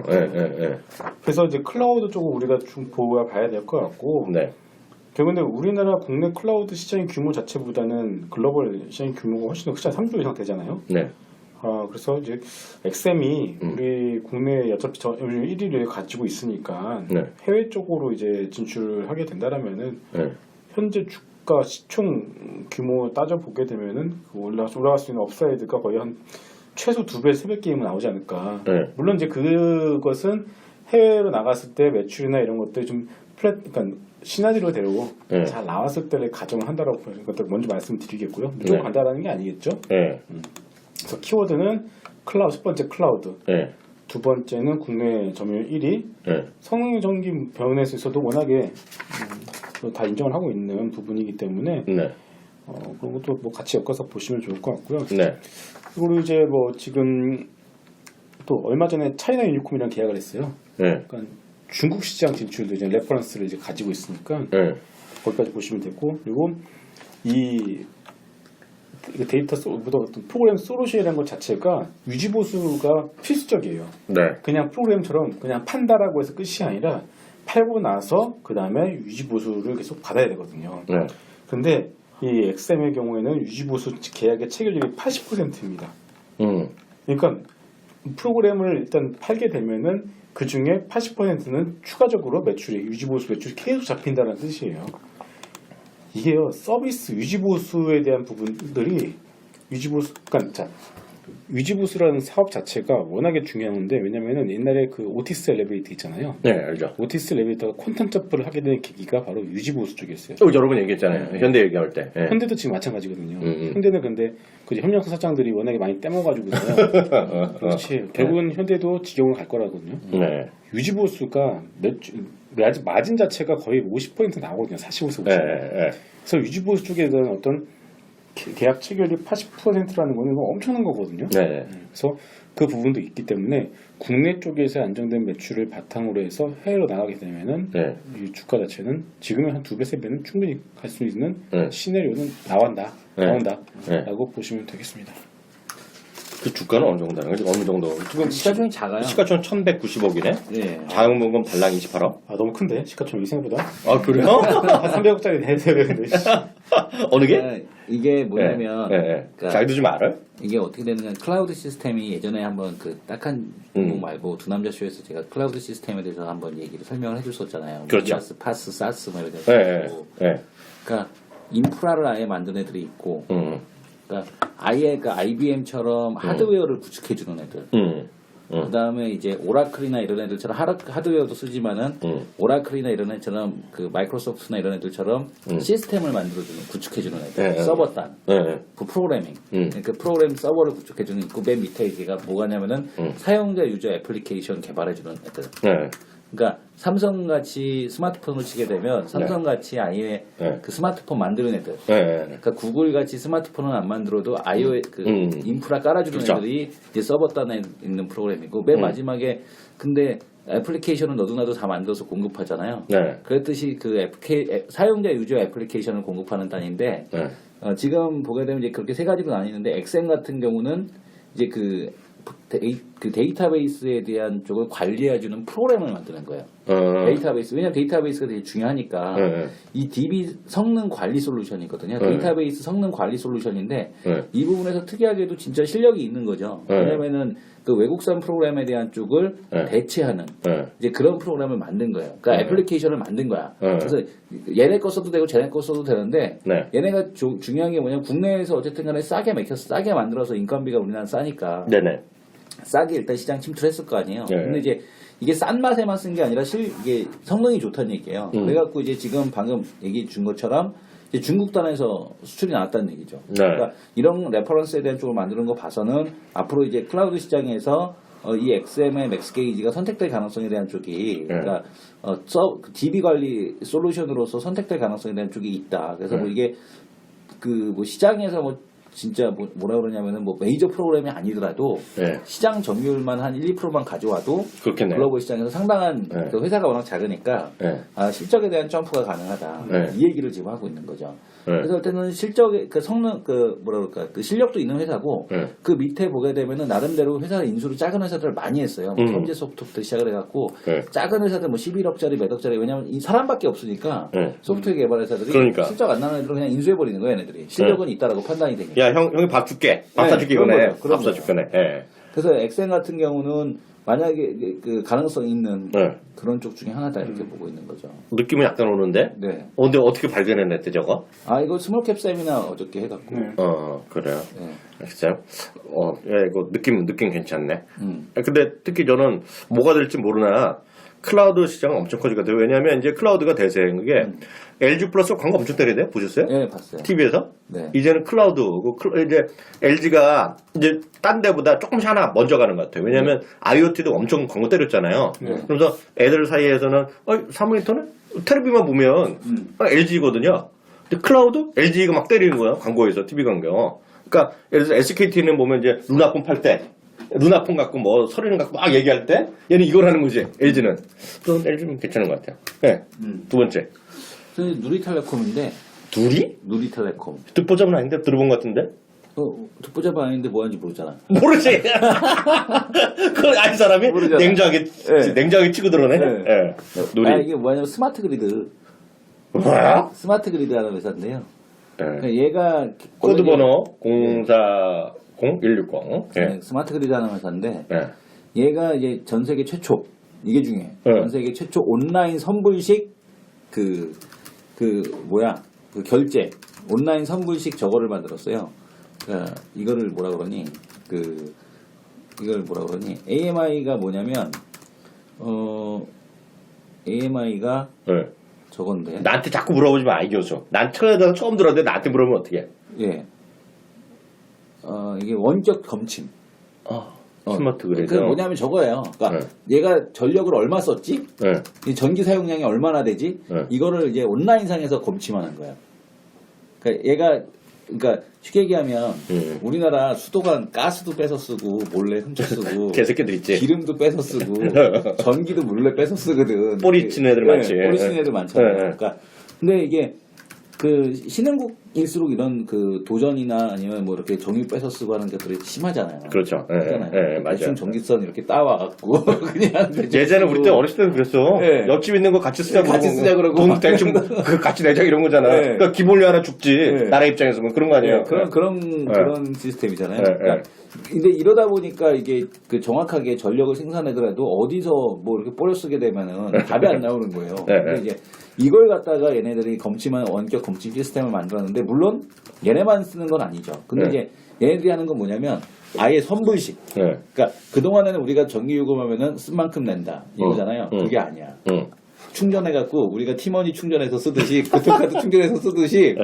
Speaker 4: 그래서 이제 클라우드 쪽을 우리가 좀 보아봐야 될 것 같고 근데 우리나라 국내 클라우드 시장의 규모 자체보다는 글로벌 시장의 규모가 훨씬 더 크잖아요. 3조 이상 되잖아요.
Speaker 2: 네.
Speaker 4: 그래서 이제 XM이 우리 국내 어차피 점유율 1위를 가지고 있으니까
Speaker 2: 네.
Speaker 4: 해외 쪽으로 이제 진출하게 된다라면은
Speaker 2: 네.
Speaker 4: 현재 주가 시총 규모 따져보게 되면은 그 올라갈 수 있는 업사이드가 거의 한 최소 2배, 3배 게임은 나오지 않을까.
Speaker 2: 네.
Speaker 4: 물론 이제 그것은 해외로 나갔을 때 매출이나 이런 것들이 좀 그러니까 시나리오대로
Speaker 2: 네.
Speaker 4: 잘 나왔을 때를 가정을 한다라고 보는 것들 먼저 말씀드리겠고요. 무조건
Speaker 2: 네.
Speaker 4: 간다라는 게 아니겠죠.
Speaker 2: 네.
Speaker 4: 그래서 키워드는 클라우드, 첫 번째 클라우드,
Speaker 2: 네.
Speaker 4: 두 번째는 국내 점유율 1위,
Speaker 2: 네.
Speaker 4: 성능전기 면에서 있어도 워낙에 다 인정을 하고 있는 부분이기 때문에
Speaker 2: 네.
Speaker 4: 그런 것도 뭐 같이 엮어서 보시면 좋을 것 같고요.
Speaker 2: 네.
Speaker 4: 그리고 이제 뭐 지금 또 얼마 전에 차이나 유니콤이랑 계약을 했어요.
Speaker 2: 네.
Speaker 4: 그러니까 중국 시장 진출도 이제 레퍼런스를 이제 가지고 있으니까
Speaker 2: 네.
Speaker 4: 거기까지 보시면 되고, 그리고 이 데이터 프로그램 솔루션이라는 것 자체가 유지 보수가 필수적이에요.
Speaker 2: 네.
Speaker 4: 그냥 프로그램처럼 그냥 판다라고 해서 끝이 아니라 팔고 나서 그 다음에 유지 보수를 계속 받아야 되거든요.
Speaker 2: 네.
Speaker 4: 그런데 이 XM의 경우에는 유지 보수 계약의 체결률이 80%입니다. 그러니까 프로그램을 일단 팔게 되면은 그 중에 80%는 추가적으로 매출이 유지보수 매출이 계속 잡힌다는 뜻이에요. 이게요, 서비스 유지보수에 대한 부분들이 그러니까 유지보수라는 사업 자체가 워낙에 중요한데, 왜냐면은 옛날에 그 오티스 엘리베이터 있잖아요.
Speaker 2: 네, 알죠.
Speaker 4: 오티스 엘리베이터가 콘텐츠 점프를 하게 된 계기가 바로 유지보수 쪽이었어요.
Speaker 2: 여러 번 얘기했잖아요. 현대 얘기할 때. 네.
Speaker 4: 현대도 지금 마찬가지거든요. 현대는 근데 그 협력사 사장들이 워낙에 많이 떼먹어가지고서 그렇지. 결국은 현대도 지경을 갈 거라거든요.
Speaker 2: 네.
Speaker 4: 유지보수가 마진 자체가 거의 50% 나오거든요. 45에서 50%.
Speaker 2: 네. 네.
Speaker 4: 그래서 유지보수 쪽에 대한 어떤 계약 체결이 80%라는 거는 엄청난 거거든요.
Speaker 2: 네.
Speaker 4: 그래서 그 부분도 있기 때문에 국내 쪽에서 안정된 매출을 바탕으로 해서 해외로 나가게 되면은
Speaker 2: 네.
Speaker 4: 이 주가 자체는 지금의 한 2배, 3배는 충분히 갈 수 있는
Speaker 2: 네.
Speaker 4: 시나리오는
Speaker 2: 네.
Speaker 4: 나온다라고 보시면 되겠습니다.
Speaker 2: 그 주가는 어느 정도 하는 거지? 어느 정도? 지금
Speaker 3: 시가총이 작아요.
Speaker 2: 시가총 1,190억이네?
Speaker 3: 예.
Speaker 2: 자영목은 발랑 28억?
Speaker 4: 너무 큰데 시가총이 생각보다
Speaker 2: 아, 그래요?
Speaker 4: 한 300억짜리 내야 되는데.
Speaker 2: 어느 게?
Speaker 3: 그러니까 이게 뭐냐면
Speaker 2: 네. 네.
Speaker 3: 그러니까
Speaker 2: 자기도 좀 알아요?
Speaker 3: 이게 어떻게 되느냐, 클라우드 시스템이 예전에 한번 그 딱한 종목 말고 두 남자 쇼에서 제가 클라우드 시스템에 대해서 한번 얘기를 설명을 해줬었잖아요.
Speaker 2: 그렇죠.
Speaker 3: 미디아스, 파스, 사스 뭐 이런 거.
Speaker 2: 네. 네.
Speaker 3: 그러니까 인프라를 아예 만든 애들이 있고, 그러니까 아예 그 IBM처럼 하드웨어를 구축해주는 애들. 그 다음에 이제 오라클이나 이런 애들처럼 하드웨어도 쓰지만은 오라클이나 이런 애처럼 그 마이크로소프트나 이런 애들처럼 시스템을 만들어주는 구축해주는 애들.
Speaker 2: 네.
Speaker 3: 서버 단.
Speaker 2: 네.
Speaker 3: 그 프로그래밍. 그 프로그램 서버를 구축해주는 있고, 맨 밑에 이게가 뭐가냐면은 사용자 유저 애플리케이션 개발해주는 애들.
Speaker 2: 네.
Speaker 3: 그러니까 삼성같이 스마트폰을 치게 되면 삼성같이 아예
Speaker 2: 네.
Speaker 3: 그 스마트폰 만드는 애들.
Speaker 2: 네.
Speaker 3: 그러니까 구글같이 스마트폰은 안 만들어도 iOS 그 인프라 깔아주는
Speaker 2: 그렇죠.
Speaker 3: 애들이 이제 서버 단에 있는 프로그램이고, 맨 마지막에 근데 애플리케이션은 너도 나도 다 만들어서 공급하잖아요.
Speaker 2: 네.
Speaker 3: 그랬듯이 그 사용자 유저 애플리케이션을 공급하는 단인데,
Speaker 2: 네.
Speaker 3: 지금 보게 되면 이제 그렇게 세 가지로 나뉘는데, 엑센 같은 경우는 이제 그 데이터베이스에 대한 쪽을 관리해주는 프로그램을 만드는 거예요. 데이터베이스. 왜냐하면 데이터베이스가 되게 중요하니까. 이 DB 성능 관리 솔루션이거든요. 데이터베이스 성능 관리 솔루션인데, 이 부분에서 특이하게도 진짜 실력이 있는 거죠. 왜냐면은 그 외국산 프로그램에 대한 쪽을 대체하는 이제 그런 프로그램을 만든 거예요. 그러니까 애플리케이션을 만든 거야. 그래서 얘네 거 써도 되고 쟤네 거 써도 되는데, 얘네가 중요한 게 뭐냐면 국내에서 어쨌든 간에 싸게 만들어서 인건비가 우리나라는 싸니까.
Speaker 2: 네네.
Speaker 3: 싸게 일단 시장 침투했을 거 아니에요.
Speaker 2: 네.
Speaker 3: 근데 이제 이게 싼 맛에만 쓴 게 아니라 이게 성능이 좋다는 얘기예요. 그래갖고 이제 지금 방금 얘기해 준 것처럼 이제 중국 단에서 수출이 나왔다는 얘기죠.
Speaker 2: 네.
Speaker 3: 그러니까 이런 레퍼런스에 대한 쪽을 만드는 거 봐서는 앞으로 이제 클라우드 시장에서 이 XM의 맥스 게이지가 선택될 가능성에 대한 쪽이, 그러니까 DB 관리 솔루션으로서 선택될 가능성에 대한 쪽이 있다. 그래서 뭐 이게 그 뭐 시장에서 뭐 진짜 뭐라 그러냐면은 뭐 메이저 프로그램이 아니더라도
Speaker 2: 네.
Speaker 3: 시장 점유율만 한 1, 2%만 가져와도
Speaker 2: 그렇겠네요.
Speaker 3: 글로벌 시장에서 상당한
Speaker 2: 네.
Speaker 3: 그 회사가 워낙 작으니까
Speaker 2: 네.
Speaker 3: 실적에 대한 점프가 가능하다.
Speaker 2: 네.
Speaker 3: 이 얘기를 지금 하고 있는 거죠.
Speaker 2: 네.
Speaker 3: 그래서 할 때는 실적의 그 성능 그 뭐라 그럴까 그 실력도 있는 회사고
Speaker 2: 네.
Speaker 3: 그 밑에 보게 되면은 나름대로 회사 인수를 작은 회사들을 많이 했어요. 현재소프트부터 시작을 해갖고
Speaker 2: 네.
Speaker 3: 작은 회사들 뭐 11억짜리 몇 억짜리 왜냐면 이 사람밖에 없으니까
Speaker 2: 네.
Speaker 3: 소프트웨어 개발 회사들이
Speaker 2: 그러니까.
Speaker 3: 실적 안 나는 애들은 그냥 인수해버리는 거예요, 얘네들이. 실력은 있다라고 판단이 되니까.
Speaker 2: 야, 형이 밥 줄게. 밥 사줄게,
Speaker 3: 그런
Speaker 2: 이거네.
Speaker 3: 거죠. 그런
Speaker 2: 밥 사줄게, 네.
Speaker 3: 그래서 엑센 같은 경우는 만약에 그 가능성 있는
Speaker 2: 네.
Speaker 3: 그런 쪽 중에 하나다 이렇게 보고 있는 거죠.
Speaker 2: 느낌은 약간 오는데?
Speaker 3: 네.
Speaker 2: 근데 어떻게 발견해냈대, 저거?
Speaker 3: 이거 스몰캡 세미나 어저께 해갖고.
Speaker 2: 그래요.
Speaker 3: 네.
Speaker 2: 진짜요? 이거 느낌 괜찮네.
Speaker 3: 음.
Speaker 2: 근데 특히 저는 뭐가 될지 모르나 클라우드 시장은 엄청 커지거든요. 왜냐하면 이제 클라우드가 대세인 게 LG 플러스 광고 엄청 때리대 보셨어요?
Speaker 3: 네, 봤어요.
Speaker 2: TV에서?
Speaker 3: 네.
Speaker 2: 이제는 클라우드, 이제 LG가 이제 딴 데보다 조금씩 하나 먼저 가는 것 같아요. 왜냐하면 IoT도 엄청 광고 때렸잖아요. 그래서 애들 사이에서는 사무인터넷? 텔레비만 보면 LG거든요. 근데 클라우드? LG가 막 때리는 거예요. 광고에서, TV 광고. 그러니까 예를 들어서 SKT는 보면 이제 루나폰 팔 때 루나폰 갖고 뭐 서류는 갖고 막 얘기할 때 얘는 이걸 하는 거지. LG는. 그럼 LG는 괜찮은 것 같아요. 네. 두 번째.
Speaker 3: 누리텔레콤인데
Speaker 2: 둘이?
Speaker 3: 누리텔레콤.
Speaker 2: 듣보잡은 아닌데 들어본 것 같은데?
Speaker 3: 듣보잡은 아닌데 뭐 하는지 모르잖아.
Speaker 2: 모르지. 그걸 아는 사람이
Speaker 3: 모르잖아.
Speaker 2: 냉정하게 치고 들어오네.
Speaker 3: 네.
Speaker 2: 네. 누리.
Speaker 3: 이게 뭐냐면 스마트 그리드.
Speaker 2: 뭐야?
Speaker 3: 스마트 그리드 하는 회사인데요.
Speaker 2: 네.
Speaker 3: 그러니까 얘가
Speaker 2: 코드 번호 040160. 네.
Speaker 3: 스마트 그리드 하는 회사인데
Speaker 2: 네.
Speaker 3: 얘가 이제 전 세계 최초 이게 중요해.
Speaker 2: 네.
Speaker 3: 전 세계 최초 온라인 선불식 그 결제 온라인 선불식 저거를 만들었어요. 그러니까 이거를 뭐라 그러니 AMI가 뭐냐면 AMI가
Speaker 2: 네.
Speaker 3: 저건데.
Speaker 2: 나한테 자꾸 물어보지 마, 이교수. 난 처음 들었는데 나한테 물어보면 어떡해?
Speaker 3: 예. 이게 원격 검침.
Speaker 2: 스마트 그래서.
Speaker 3: 그 뭐냐면 저거예요. 그러니까 얘가 전력을 얼마 썼지?
Speaker 2: 네.
Speaker 3: 이 전기 사용량이 얼마나 되지?
Speaker 2: 네.
Speaker 3: 이거를 이제 온라인상에서 검침하는 거예요. 그러니까 쉽게 얘기하면 우리나라 수도관 가스도 뺏어 쓰고 몰래 훔쳐 쓰고
Speaker 2: 개새끼들 있지.
Speaker 3: 기름도 뺏어 쓰고 전기도 몰래 뺏어 쓰거든.
Speaker 2: 꼬리 치는 애들 많지.
Speaker 3: 꼬리 치는 애들 많잖아요.
Speaker 2: 네.
Speaker 3: 그러니까 근데 이게 그 신흥국일수록 이런 그 도전이나 아니면 뭐 이렇게 정유 뺏어 쓰고 하는 것들이 심하잖아요.
Speaker 2: 그렇죠.
Speaker 3: 그렇잖아요.
Speaker 2: 맞아요.
Speaker 3: 대충 전기선 이렇게 따와갖고 그냥
Speaker 2: 예전에 우리 때 어렸을 때는 그랬어.
Speaker 3: 네.
Speaker 2: 옆집 있는 거 같이 쓰자 그러고.
Speaker 3: 같이 쓰자 그러고.
Speaker 2: 돈 대충 그 같이 내자 이런 거잖아.
Speaker 3: 네.
Speaker 2: 그러니까 기본료 하나 죽지.
Speaker 3: 네.
Speaker 2: 나라 입장에서 그런 거 아니에요.
Speaker 3: 그런 시스템이잖아요. 그러니까 근데 이러다 보니까 이게 그 정확하게 전력을 생산하더라도 어디서 뭐 이렇게 뿌려 쓰게 되면은 답이 안 나오는 거예요. 근데 이제 이걸 갖다가 얘네들이 검침한 원격 검침 시스템을 만들었는데 물론 얘네만 쓰는 건 아니죠. 근데 이제 얘네들이 하는 건 뭐냐면 아예 선불식. 그러니까 그동안에는 우리가 전기 요금하면은 쓴 만큼 낸다 이거잖아요. 그게 아니야. 충전해갖고 우리가 티머니 충전해서 쓰듯이 교통카드 충전해서 쓰듯이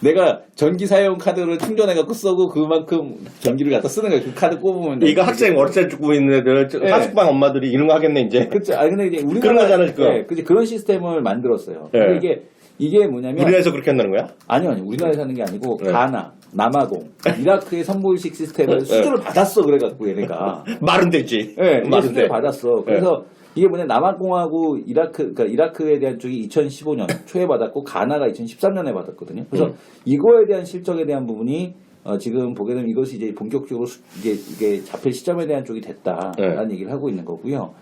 Speaker 3: 내가 전기 사용 카드를 충전해갖고 쓰고 그만큼 전기를 갖다 쓰는 거야. 그 카드 꼽으면.
Speaker 2: 이거 학생 월세 주고 있는 애들, 하숙방 엄마들이 이런 거 하겠네, 이제.
Speaker 3: 그렇죠. 근데 이제 우리나라.
Speaker 2: 그런 거잖아, 지금.
Speaker 3: 네, 그런 시스템을 만들었어요. 근데 이게 뭐냐면.
Speaker 2: 우리나라에서 그렇게 한다는 거야?
Speaker 3: 아니요. 우리나라에서 하는 게 아니고, 가나, 남아공, 이라크의 선불식 시스템을 수주를 받았어. 그래갖고 얘네가.
Speaker 2: 말은 되지.
Speaker 3: 네,
Speaker 2: 말은
Speaker 3: 수주를
Speaker 2: 돼.
Speaker 3: 받았어. 그래서 이게 뭐냐, 남아공하고 그러니까 이라크에 대한 쪽이 2015년 초에 받았고, 가나가 2013년에 받았거든요. 그래서 이거에 대한 실적에 대한 부분이 지금 보게 되면 이것이 이제 본격적으로 이게 잡힐 시점에 대한 쪽이 됐다라는 얘기를 하고 있는 거고요.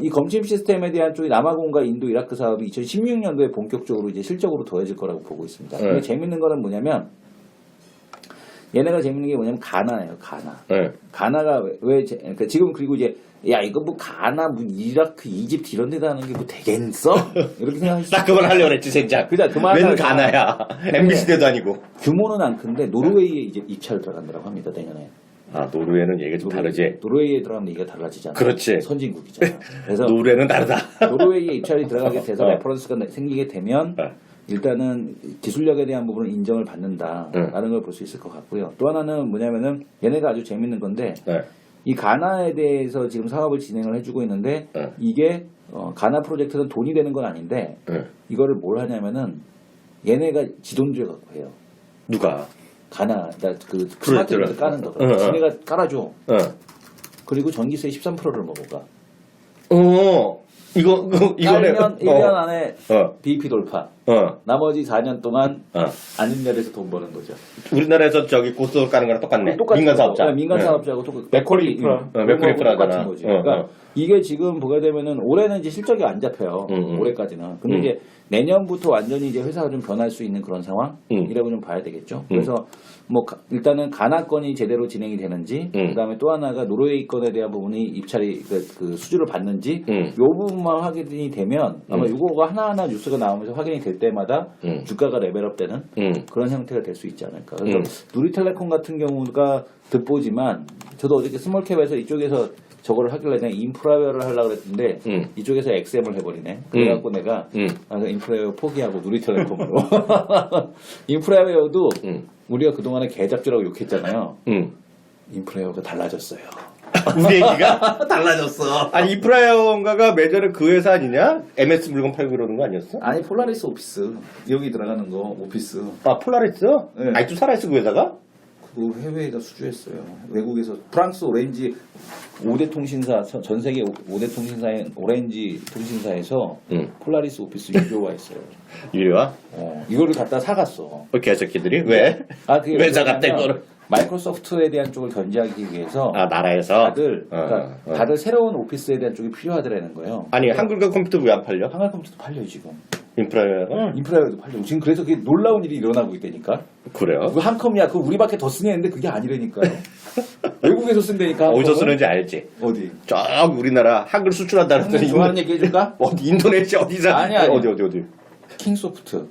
Speaker 3: 이 검침 시스템에 대한 쪽이 남아공과 인도, 이라크 사업이 2016년도에 본격적으로 이제 실적으로 더해질 거라고 보고 있습니다. 근데 재밌는 거는 뭐냐면 얘네가 재밌는 게 뭐냐면 가나예요. 가나가 그러니까 지금 그리고 이제 야 이거 뭐 가나 뭐 이라크 이집트 이런 데다 하는 게 뭐 되겠어? 이렇게 생각하시죠.
Speaker 2: 나 그만 하려고 그랬지, 진짜.
Speaker 3: 그만.
Speaker 2: 웬 가나야. MBC 때도 아니고.
Speaker 3: 규모는 안 큰데 노르웨이에 이제 입찰 들어간다고 합니다 내년에.
Speaker 2: 노르웨이는 얘기가 좀 다르지.
Speaker 3: 노르웨이에 들어가면 얘기가 달라지잖아.
Speaker 2: 그렇지.
Speaker 3: 선진국이잖아. 그래서
Speaker 2: 노르웨이는 다르다.
Speaker 3: 노르웨이에 입찰이 들어가게 돼서 레퍼런스가 생기게 되면 일단은 기술력에 대한 부분을 인정을 받는다라는 걸 볼 수 있을 것 같고요. 또 하나는 뭐냐면은 얘네가 아주 재밌는 건데 이 가나에 대해서 지금 사업을 진행을 해주고 있는데 이게 가나 프로젝트는 돈이 되는 건 아닌데 이거를 뭘 하냐면은 얘네가 지돈주에 갖고 해요.
Speaker 2: 누가?
Speaker 3: 그 스마트폰에서 까는 거. 지네가 깔아줘. 그리고 전기세 13%를 먹어가.
Speaker 2: 이거네.
Speaker 3: 1년 안에 BEP 돌파. 나머지 4년 동안 안인열에서 돈 버는 거죠.
Speaker 2: 우리나라에서 저기 고속도로 까는 거랑 똑같네.
Speaker 3: 똑같은
Speaker 2: 민간
Speaker 3: 거.
Speaker 2: 사업자.
Speaker 3: 민간 사업자하고
Speaker 4: 맥쿼리 인프라.
Speaker 2: 맥쿼리 인프라잖아.
Speaker 3: 똑같은 거지. 그러니까 이게 지금 보게 되면은 올해는 이제 실적이 안 잡혀요. 올해까지는. 근데 이제 내년부터 완전히 이제 회사가 좀 변할 수 있는 그런 상황이라고 좀 봐야 되겠죠. 그래서 뭐 일단은 가나건이 제대로 진행이 되는지, 그다음에 또 하나가 노르웨이 건에 대한 부분이 입찰이 그 수주를 받는지, 요 부분만 확인이 되면 아마 이거가 하나하나 뉴스가 나오면서 확인이 될 때마다 주가가 레벨업되는 그런 형태가 될 수 있지 않을까. 그래서 누리텔레콤 같은 경우가 득보지만 저도 어저께 스몰캡에서 이쪽에서 저거를 하길래 내가 인프라웨어를 하려고 그랬는데 이쪽에서 XM을 해버리네. 그래갖고 내가 인프라웨어 포기하고 누리텔레콤으로. 인프라웨어도 우리가 그동안에 개잡주라고 욕했잖아요. 인프라웨어가 달라졌어요.
Speaker 2: 우리 얘기가
Speaker 3: 달라졌어.
Speaker 2: 아니 인프라웨어인가가 매저는 그 회사 아니냐? MS 물건 팔고 그러는 거 아니었어?
Speaker 3: 아니 폴라리스 오피스 여기 들어가는 거 오피스.
Speaker 2: 아 폴라리스?
Speaker 3: 네.
Speaker 2: 아직도 살아있어 그 회사가?
Speaker 3: 그 해외에다 수주했어요. 외국에서 프랑스 오렌지 5대 통신사 전 세계 5대 통신사인 오렌지 통신사에서 폴라리스 오피스 유료화 했어요.
Speaker 2: 유료화?
Speaker 3: 이거를 갖다 사갔어.
Speaker 2: 개새끼들이 왜?
Speaker 3: 그게
Speaker 2: 왜 사갔대 이거를?
Speaker 3: 마이크로소프트에 대한 쪽을 견제하기 위해서
Speaker 2: 나라에서
Speaker 3: 다들 새로운 오피스에 대한 쪽이 필요하더라는 거예요.
Speaker 2: 아니 한글과 컴퓨터 왜 안 팔려?
Speaker 3: 한글 컴퓨터도 팔려요 지금.
Speaker 2: 인프라웨어가?
Speaker 3: 인프라웨어도 팔려. 지금 그래서 그게 놀라운 일이 일어나고 있다니까.
Speaker 2: 그래요?
Speaker 3: 그 한컴이야. 그 우리밖에 더 쓰겠는데 그게 아니라니까요. 외국에서 쓴다니까.
Speaker 2: 어디서 쓰는지 알지?
Speaker 3: 어디?
Speaker 2: 저 우리나라 한글 수출한다 그랬더니
Speaker 3: 좋아하는 얘기 해줄까?
Speaker 2: 어디 인도네시아 어디서?
Speaker 3: 아니야.
Speaker 2: 어디?
Speaker 3: 킹소프트.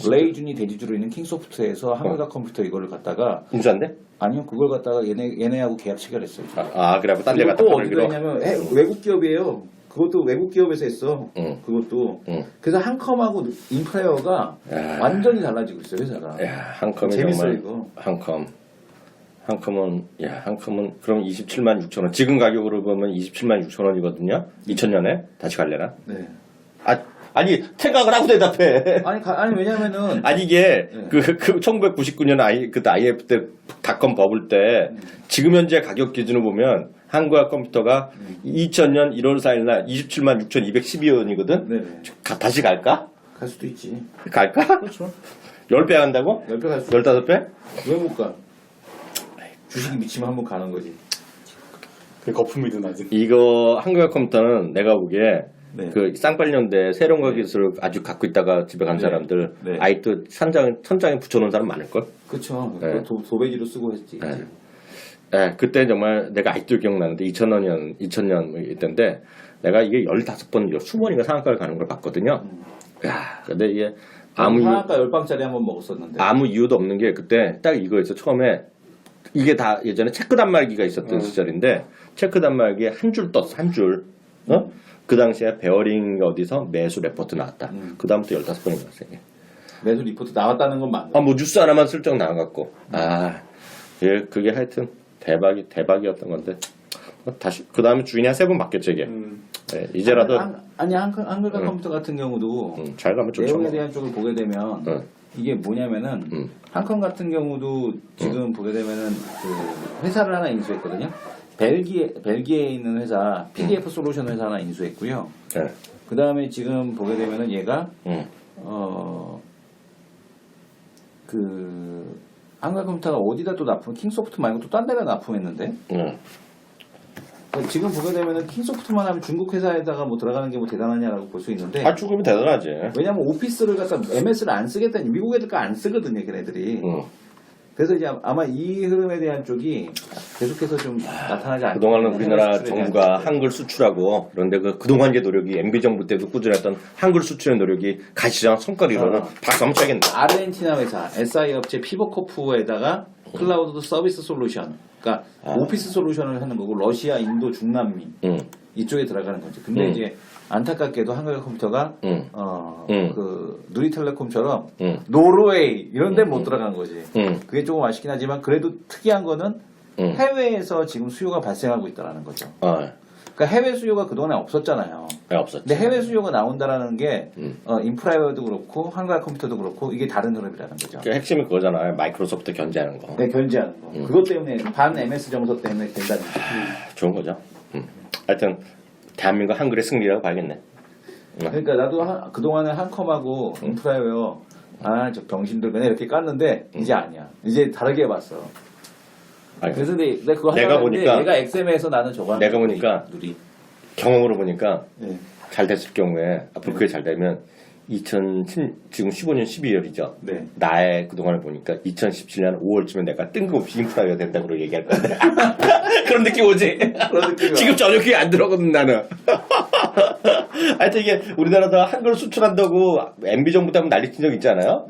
Speaker 3: 레이준이 대주주로 있는 킹소프트에서 한글과 컴퓨터 이거를 갖다가
Speaker 2: 인수한대?
Speaker 3: 아니요. 그걸 갖다가 얘네하고 계약 체결했어요. 지금.
Speaker 2: 그래갖고 딴 데 갖다
Speaker 3: 또
Speaker 2: 팔기로?
Speaker 3: 어디가 있냐면 외국 기업이에요. 그것도 외국 기업에서 했어. 그것도. 그래서 한컴하고 인프라웨어가 완전히 달라지고 있어요, 회사가.
Speaker 2: 야, 한컴이
Speaker 3: 재밌어요,
Speaker 2: 정말
Speaker 3: 이거.
Speaker 2: 한컴은 그럼 27만 6천 원. 지금 가격으로 보면 27만 6천 원이거든요. 2000년에 다시 갈래나?
Speaker 3: 네.
Speaker 2: 아니 생각을 하고 대답해.
Speaker 3: 아니 왜냐면은
Speaker 2: 아니 이게 그 1999년 그때 IF 때 닷컴 버블 때 지금 현재 가격 기준으로 보면 한국화 컴퓨터가 2000년 1월 4일 날 27만 6,212원이거든.
Speaker 3: 네네.
Speaker 2: 다시 갈까?
Speaker 3: 갈 수도 있지.
Speaker 2: 갈까?
Speaker 3: 그렇죠.
Speaker 2: 10배 한다고?
Speaker 3: 10배 갈 수.
Speaker 2: 15배?
Speaker 3: 왜 못 가? 주식이 미치면 한번 가는 거지.
Speaker 4: 그 거품이든 아직.
Speaker 2: 이거 한국화 컴퓨터는 내가 보기에
Speaker 3: 네.
Speaker 2: 그 쌍팔년대 새로운 기술을 아주 갖고 있다가 집에 간 사람들 아직도 천장에 붙여놓은 사람 많을걸?
Speaker 3: 그렇죠.
Speaker 2: 네.
Speaker 3: 도배지로 쓰고 했지.
Speaker 2: 네, 그때 정말 내가 아직도 기억나는데 2000년 이때인데 내가 이게 15번, 20번인가 상한가를 가는 걸 봤거든요. 야, 근데 이게
Speaker 3: 상한가 10방짜리 한번 먹었었는데.
Speaker 2: 아무 이유도 없는 게 그때 딱 이거였어. 처음에 이게 다 예전에 체크 단말기가 있었던 시절인데 체크 단말기에 한 줄 떴어. 한 줄. 그 당시에 베어링 어디서 매수 레포트 나왔다. 그 다음부터 15번이 나왔어요.
Speaker 3: 매수 리포트 나왔다는 건 맞네.
Speaker 2: 뭐 뉴스 하나만 슬쩍 나와갖고. 그게 하여튼 대박이었던 건데. 다시, 그 다음에 주인이 한 3번 바뀌었죠, 이게. 네, 이제라도.
Speaker 3: 한글과 컴퓨터 같은 경우도.
Speaker 2: 잘 가면 좋죠.
Speaker 3: 내용에 대한 쪽을 보게 되면. 이게 뭐냐면은. 한컴 같은 경우도 지금 보게 되면은 그 회사를 하나 인수했거든요. 벨기에에 있는 회사 PDF 솔루션 회사 하나 인수했고요.
Speaker 2: 네.
Speaker 3: 그 다음에 지금 보게 되면은 얘가 그 한글 컴퓨터가 어디다 또 납품? 킹소프트 말고 또 딴 데다 납품했는데. 지금 보게 되면은 킹소프트만 하면 중국 회사에다가 뭐 들어가는 게 뭐 대단하냐라고 볼 수 있는데.
Speaker 2: 죽으면 대단하지.
Speaker 3: 왜냐면 오피스를 갖다 MS를 안 쓰겠다니 미국 애들 거 안 쓰거든요, 걔네들이. 그래서 이제 아마 이 흐름에 대한 쪽이 계속해서 좀 나타나지 않을까.
Speaker 2: 그동안은 우리나라 정부가 한글 수출하고 그런데 그동안의 노력이 MB 정부 때도 꾸준했던 한글 수출의 노력이 가시장 성과를 이루는 박수 한번 쳐야겠네.
Speaker 3: 아르헨티나 회사 SI 업체 피버코프에다가 클라우드 서비스 솔루션, 그러니까 오피스 솔루션을 하는 거고 러시아, 인도, 중남미 이쪽에 들어가는 거죠. 근데 이제 안타깝게도 한글 컴퓨터가 그 누리텔레콤처럼 노르웨이 이런 데 못 들어간 거지. 그게 조금 아쉽긴 하지만 그래도 특이한 거는 해외에서 지금 수요가 발생하고 있다는 거죠. 그러니까 해외 수요가 그동안에 없었잖아요.
Speaker 2: 네, 없었죠.
Speaker 3: 근데 해외 수요가 나온다라는 게 인프라웨어도 그렇고 한국화 컴퓨터도 그렇고 이게 다른 흐름이라는 거죠.
Speaker 2: 그 핵심이 그거잖아요. 마이크로소프트 견제하는 거.
Speaker 3: 네, 견제하는 거. 그것 때문에 반 MS 정서 때문에 된다는 거죠.
Speaker 2: 좋은 거죠. 하여튼 대한민국 한글의 승리라고 봐야겠네.
Speaker 3: 그러니까 나도 그동안에 한컴하고 인프라웨어 저 병신들 맨날 이렇게 깠는데 이제 아니야. 이제 다르게 봤어.
Speaker 2: 아니,
Speaker 3: 그래서 내가 그거
Speaker 2: 내가
Speaker 3: 하려고 했는데
Speaker 2: 보니까-
Speaker 3: 얘가 XM에서 나는 저거
Speaker 2: 내가
Speaker 3: 하는
Speaker 2: 보니까
Speaker 3: 누리.
Speaker 2: 경험으로 보니까
Speaker 3: 네.
Speaker 2: 잘 됐을 경우에 앞으로 그게 잘 되면 지금 15년 12월이죠.
Speaker 3: 네.
Speaker 2: 나의 그동안을 보니까 2017년 5월쯤에 내가 뜬금없이 인프라가 된다고 얘기할 건데 그런 느낌 오지?
Speaker 3: 그런 느낌이야.
Speaker 2: 지금 전혀 그게 안 들어거든 나는. 하여튼 이게 우리나라도 한글 수출한다고 MB 정부 때문에 난리 친 적 있잖아요.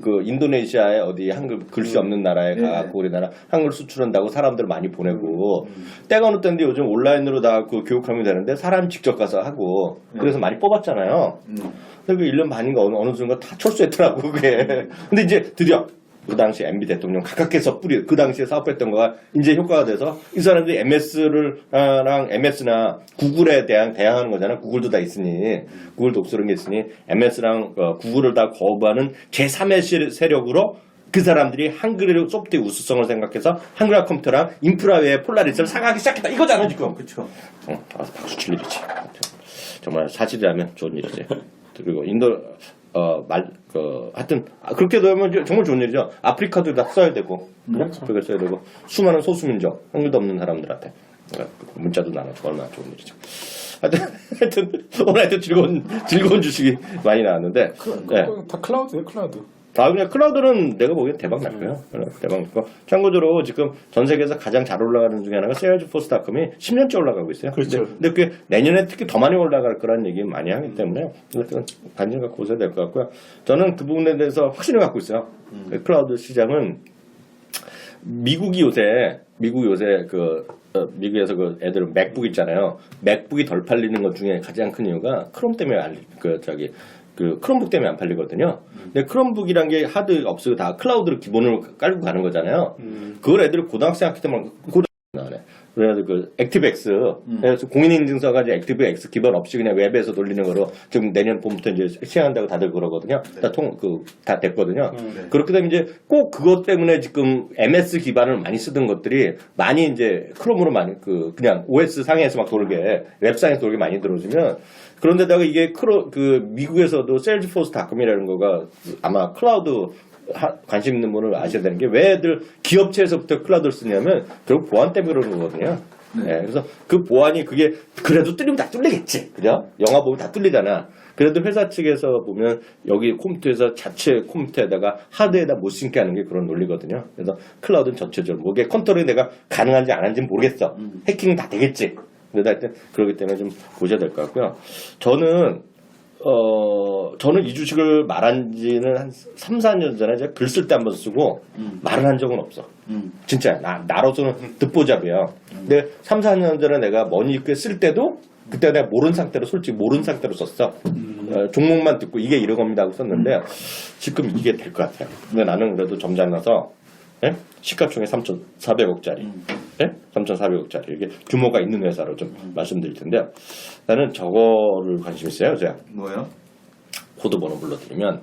Speaker 2: 그 인도네시아에 어디 한글 글씨 없는 나라에
Speaker 3: 네.
Speaker 2: 가고 우리나라 한글 수출한다고 사람들 많이 보내고 때가 어느 때인데 요즘 온라인으로 다 그 교육하면 되는데 사람 직접 가서 하고 그래서 많이 뽑았잖아요. 그래서 그 1년 반인가 어느 순간 다 철수했더라고 그게. 근데 이제 드디어 그 당시 MB 대통령 각각해서 그 당시에 사업했던 거가 이제 효과가 돼서 이 사람들이 MS나 구글에 대항하는 거잖아. 구글도 다 있으니 구글 독서는 게 있으니 MS랑 구글을 다 거부하는 제3의 세력으로 그 사람들이 한글 소프트의 우수성을 생각해서 한글화 컴퓨터랑 인프라웨어 폴라리스를 사가기 시작했다 이거잖아 지금.
Speaker 3: 그렇죠.
Speaker 2: 박수 칠 일이지. 정말 사실이라면 좋은 일이지. 그리고 하여튼 그렇게 되면 정말 좋은 일이죠. 아프리카도 다 써야 되고, 아프리카 써야 되고, 수많은 소수민족, 한글도 없는 사람들한테 문자도 나눠주고 얼마나 좋은 일이죠. 하여튼 오늘 하여튼 즐거운 주식이 많이 나왔는데, 네.
Speaker 4: 다 클라우드예요, 클라우드.
Speaker 2: 그냥 클라우드는 내가 보기엔 대박 날 거예요. 대박 날 거. 참고적으로 지금 전 세계에서 가장 잘 올라가는 중에 하나가 세일즈포스닷컴이 10년째 올라가고 있어요.
Speaker 4: 그렇죠.
Speaker 2: 근데 그게 내년에 특히 더 많이 올라갈 거라는 얘기 많이 하기 때문에 관심 갖고 오셔야 될 것 같고요. 저는 그 부분에 대해서 확신을 갖고 있어요. 클라우드 시장은 미국이 요새 미국에서 그 애들 맥북 있잖아요. 맥북이 덜 팔리는 것 중에 가장 큰 이유가 크롬 때문에 크롬북 때문에 안 팔리거든요. 근데 크롬북이란 게 하드 없어도 다 클라우드를 기본으로 깔고 가는 거잖아요. 그걸 애들이 고등학생 학기 때만 나네. 그래서 그 액티브엑스, 그래서 공인인증서 가지고 액티브엑스 기본 없이 그냥 웹에서 돌리는 거로 지금 내년 봄부터 이제 시행한다고 다들 그러거든요. 다 됐거든요. 그렇게 되면 이제 꼭 그것 때문에 지금 MS 기반을 많이 쓰던 것들이 많이 이제 크롬으로 많이 그냥 OS 상에서 막 돌게 웹상에서 돌게 많이 들어오면 그런데다가 이게 미국에서도 세일즈포스닷컴이라는 거가 아마 클라우드 관심 있는 분을 아셔야 되는 게 왜 애들 기업체에서부터 클라우드를 쓰냐면 결국 보안 때문에 그러는 거거든요. 네, 그래서 그 보안이 그게 그래도 뚫리면 다 뚫리겠지. 그죠? 영화 보면 다 뚫리잖아. 그래도 회사 측에서 보면 여기 컴퓨터에서 자체 컴퓨터에다가 하드에다 못 신게 하는 게 그런 논리거든요. 그래서 클라우드는 전체적으로 이게 컨트롤이 내가 가능한지 안 한지는 모르겠어. 해킹 다 되겠지. 그러다 하여튼 그렇기 때문에 좀 보셔야 될 것 같고요. 저는 이 주식을 말한 지는 한 3, 4년 전에 제가 글 쓸 때 한 번 쓰고 말을 한 적은 없어. 진짜 나로서는 듣보잡이야. 근데 3, 4년 전에 내가 머니께 쓸 때도 그때 내가 솔직히 모르는 상태로 썼어. 종목만 듣고 이게 이런 겁니다 하고 썼는데 지금 이게 될 것 같아요. 근데 나는 그래도 점잖아서 시가총액 3,400억짜리. 3,400억짜리. 이게 규모가 있는 회사로 좀 말씀드릴 텐데 나는 저거를 관심 있어요. 제가
Speaker 3: 뭐요?
Speaker 2: 코드 번호 불러드리면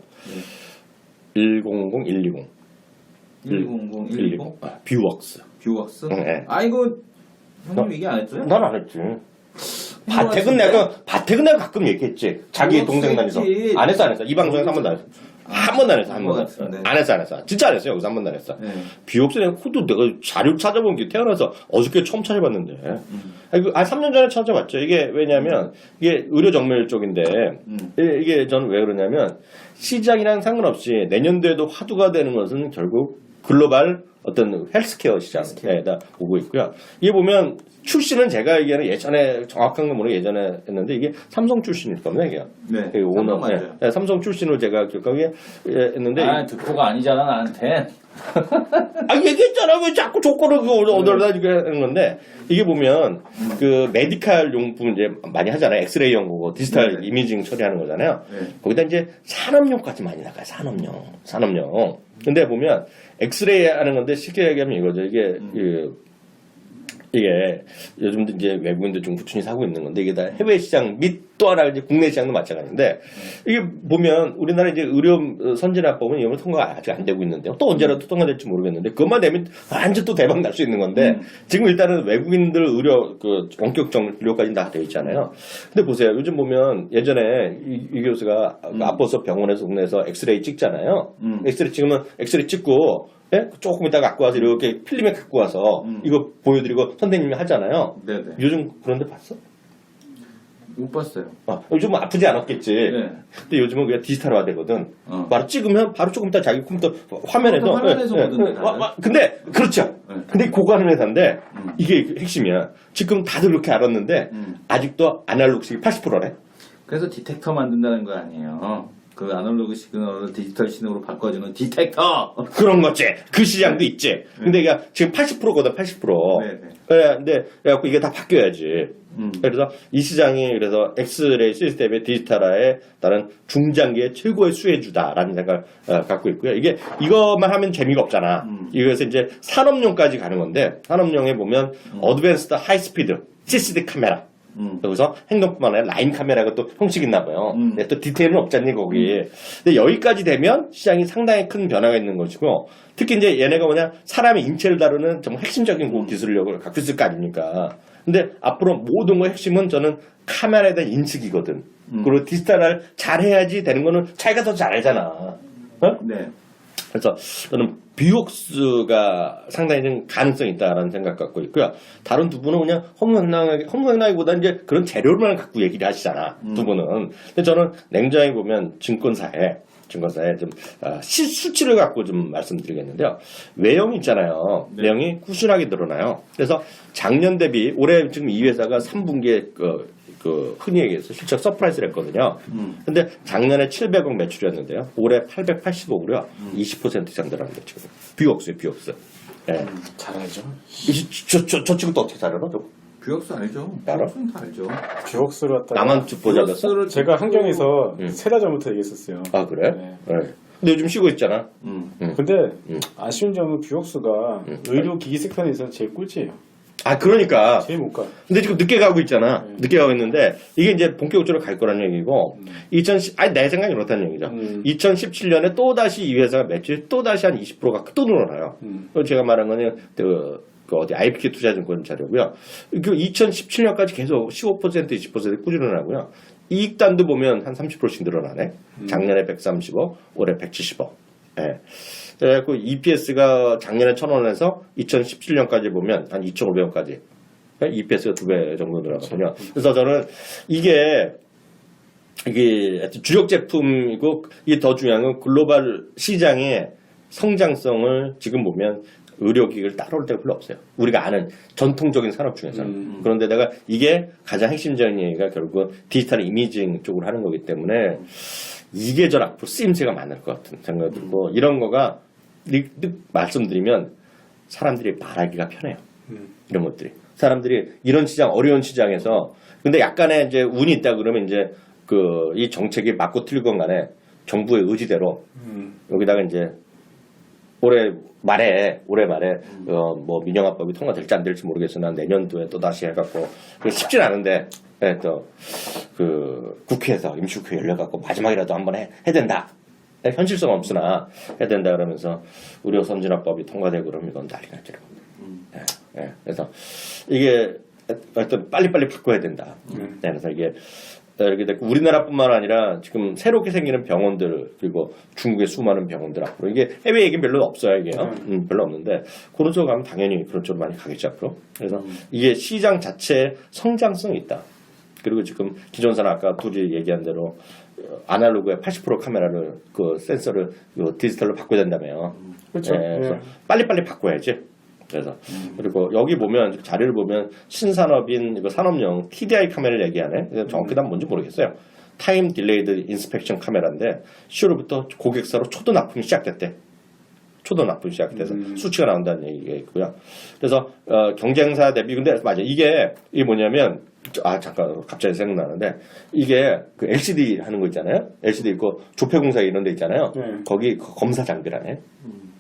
Speaker 2: 100-120
Speaker 3: 100-120
Speaker 2: 뷰웍스.
Speaker 3: 뷰웍스?
Speaker 2: 네.
Speaker 3: 이거 형님 얘기 안 했어요?
Speaker 2: 난 안 했지. 바텍은 내가 가끔 얘기했지. 자기 동생 다니서. 안 했어. 이 방송에서 한 번도 안 했어. 한 번도 안 했어. 안 했어. 진짜 안 했어. 여기서 한 번도 안 했어. 뷰웍스는 코드 내가 자료 찾아본 게 태어나서 어저께 처음 찾아봤는데. 3년 전에 찾아봤죠. 이게 왜냐면 이게 의료 정밀 쪽인데 이게 저는 왜 그러냐면 시장이랑 상관없이 내년도에도 화두가 되는 것은 결국 글로벌 어떤 헬스케어 시장에다 오고 있고요. 이게 보면 출신은 제가 얘기하는 예전에 정확한 건 모르겠는데 예전에 했는데 이게 삼성 출신일 겁니다. 이게.
Speaker 3: 네.
Speaker 2: 오너 네, 삼성 출신으로 제가 기억하기에 했는데
Speaker 3: 듣고가 아니잖아 나한테.
Speaker 2: 얘기했잖아. 왜 자꾸 조건을 얻어다 주게 하는 건데 이게 보면 그 메디칼 용품 이제 많이 하잖아요. 엑스레이 연구고 디지털 이미징 처리하는 거잖아요. 거기다 이제 산업용까지 많이 나가요. 산업용. 근데 보면 엑스레이 하는 건데 쉽게 얘기하면 이거죠. 이게 이게 요즘도 이제 외국인들 좀 꾸준히 사고 있는 건데 이게 다 해외 시장 및 또 하나 이제 국내 시장도 마찬가지인데 이게 보면 우리나라 이제 의료 선진화법은 이런 통과가 아직 안 되고 있는데 또 언제라도 통과될지 모르겠는데 그것만 되면 완전 또 대박 날 수 있는 건데 지금 일단은 외국인들 의료 그 원격 진료까지 다 되어 있잖아요. 근데 보세요. 요즘 보면 예전에 이 교수가 앞서서 병원에서 국내에서 엑스레이 찍잖아요. 엑스레이 찍으면 엑스레이 찍고 예? 조금 이따 갖고 와서 이렇게 필름에 갖고 와서 이거 보여드리고 선생님이 하잖아요.
Speaker 3: 네네.
Speaker 2: 요즘 그런 데 봤어?
Speaker 3: 못 봤어요.
Speaker 2: 요즘은 아프지 않았겠지.
Speaker 3: 네.
Speaker 2: 근데 요즘은 그냥 디지털화 되거든.
Speaker 3: 어.
Speaker 2: 바로 찍으면 바로 조금 이따 자기 컴퓨터 화면에서.
Speaker 3: 화면에서 보던데, 다들.
Speaker 2: 근데 그렇죠.
Speaker 3: 네.
Speaker 2: 근데 고가는 회사인데 이게 핵심이야. 지금 다들 그렇게 알았는데 아직도 아날로그식이 80%래.
Speaker 3: 그래서 디텍터 만든다는 거 아니에요. 그 아날로그 시그널을 디지털 신호로 바꿔주는 디텍터.
Speaker 2: 그런 거지. 그 시장도 있지. 근데 이게 지금 80%거든, 80%.
Speaker 3: 네네.
Speaker 2: 네, 근데 그래갖고 이게 다 바뀌어야지. 그래서 이 시장이 그래서 엑스레이 시스템의 디지털화에 따른 중장기의 최고의 수혜주다라는 생각을 갖고 있고요. 이게 이것만 하면 재미가 없잖아. 이것에서 이제 산업용까지 가는 건데 산업용에 보면 어드밴스드 하이스피드 CCD 카메라. 여기서 행동뿐만 아니라 라인 카메라가 또 형식 있나 봐요. 근데 또 디테일은 없잖니 거기. 근데 여기까지 되면 시장이 상당히 큰 변화가 있는 것이고 특히 이제 얘네가 뭐냐 사람의 인체를 다루는 정말 핵심적인 그 기술력을 갖고 있을 거 아닙니까? 근데 앞으로 모든 거 핵심은 저는 카메라에 대한 인식이거든. 그리고 디지털을 잘해야지 되는 거는 자기가 더 잘하잖아. 어?
Speaker 3: 네.
Speaker 2: 그래서 저는 비옥스가 상당히 좀 가능성이 있다라는 생각 갖고 있고요. 다른 두 분은 그냥 허무맹랑하기보다 이제 그런 재료만 갖고 얘기를 하시잖아. 두 분은. 근데 저는 냉정히 보면 증권사에 좀 수치를 갖고 좀 말씀드리겠는데요. 외형이 있잖아요.
Speaker 3: 네.
Speaker 2: 외형이 꾸준하게 늘어나요. 그래서 작년 대비 올해 지금 이 회사가 3분기에 흔히 얘기해서 실적 서프라이즈를 했거든요. 근데 작년에 700억 매출이었는데요. 올해 880억으로요. 20% 이상 늘어납니다. 지금. 비옥스예요, 비옥스. 네.
Speaker 4: 잘하죠.
Speaker 2: 저 친구 또 어떻게 잘하나?
Speaker 3: 뷰역스 알죠?
Speaker 2: 알아?
Speaker 3: 뷰역스는 다 알죠.
Speaker 4: 뷰옥스를 갖다가
Speaker 2: 나만 쭉 보자졌어?
Speaker 3: 뷰역스를
Speaker 4: 제가 한경에서
Speaker 2: 응.
Speaker 4: 3달 전부터 얘기했었어요.
Speaker 2: 아 그래?
Speaker 4: 네.
Speaker 2: 네. 근데 요즘 쉬고 있잖아.
Speaker 4: 근데 아쉬운 점은 뷰옥스가 의료기기 섹터에서는 제일 꼴찌예요.
Speaker 2: 아 그러니까.
Speaker 4: 제일 못 가요.
Speaker 2: 근데 지금 늦게 가고 있잖아. 늦게 가고 있는데 이게 이제 본격적으로 갈 거라는 얘기고 내 생각이 그렇다는 얘기죠. 2017년에 또 다시 이 회사가 매출이 또 다시 한 20%가 또 늘어나요. 제가 말한 거는 그 어디 IPK 투자증권 자료고요. 그 2017년까지 계속 15% 20% 꾸준하고요. 이익단도 보면 한 30%씩 늘어나네. 작년에 130억, 올해 170억. 예. 그 EPS가 작년에 1,000원에서 2017년까지 보면 한 2,500원까지. EPS가 2배 정도 늘어났거든요. 그래서 저는 이게 하여튼 주력 제품이고 이게 더 중요한 건 글로벌 시장의 성장성을 지금 보면 의료기기를 따라올 때가 별로 없어요. 우리가 아는 전통적인 산업 중에서는. 그런데다가 이게 가장 핵심적인 얘기가 결국 디지털 이미징 쪽으로 하는 거기 때문에 이게 전 앞으로 쓰임새가 많을 것 같은 생각이 들고 이런 거가 말씀드리면 사람들이 말하기가 편해요. 이런 것들이. 사람들이 이런 시장, 어려운 시장에서 근데 약간의 이제 운이 있다 그러면 이제 이 정책이 맞고 틀건 간에 정부의 의지대로 여기다가 이제 올해 말에 뭐 민영화법이 통과될지 안 될지 모르겠으나 내년도에 또 다시 해갖고 쉽진 않은데 또 국회에서 임시국회 열려갖고 마지막이라도 한번 해야 된다. 현실성 없으나 해야 된다 그러면서 의료 선진화법이 통과되고 그러면 이건 난리 날 거예요. 그래서 이게 하여튼 빨리빨리 바꿔야 된다. 그래서 이게 이렇게 됐고 우리나라뿐만 아니라 지금 새롭게 생기는 병원들 그리고 중국의 수많은 병원들 앞으로 이게 해외 얘기는 별로 없어요 이게요. 별로 없는데 그런 쪽으로 가면 당연히 그런 쪽으로 많이 가겠죠 앞으로. 그래서 이게 시장 자체에 성장성이 있다. 그리고 지금 기존사는 아까 둘이 얘기한 대로 아날로그의 80% 카메라를 그 센서를 디지털로 바꿔야 된다며요.
Speaker 4: 그렇죠.
Speaker 2: 그래서 빨리빨리 바꿔야지. 그래서 그리고 여기 보면 자료를 보면 신산업인 이거 산업용 TDI 카메라를 얘기하네. 정확히 난 뭔지 모르겠어요. 타임 딜레이드 인스펙션 카메라인데 10월부터 고객사로 초도 납품이 시작됐대. 초도 납품이 시작돼서 수치가 나온다는 얘기가 있고요. 그래서 경쟁사 대비 근데 맞아 이게 뭐냐면 잠깐 갑자기 생각나는데 이게 그 LCD 하는 거 있잖아요. LCD 있고 조폐공사 이런 데 있잖아요. 거기 검사 장비라네.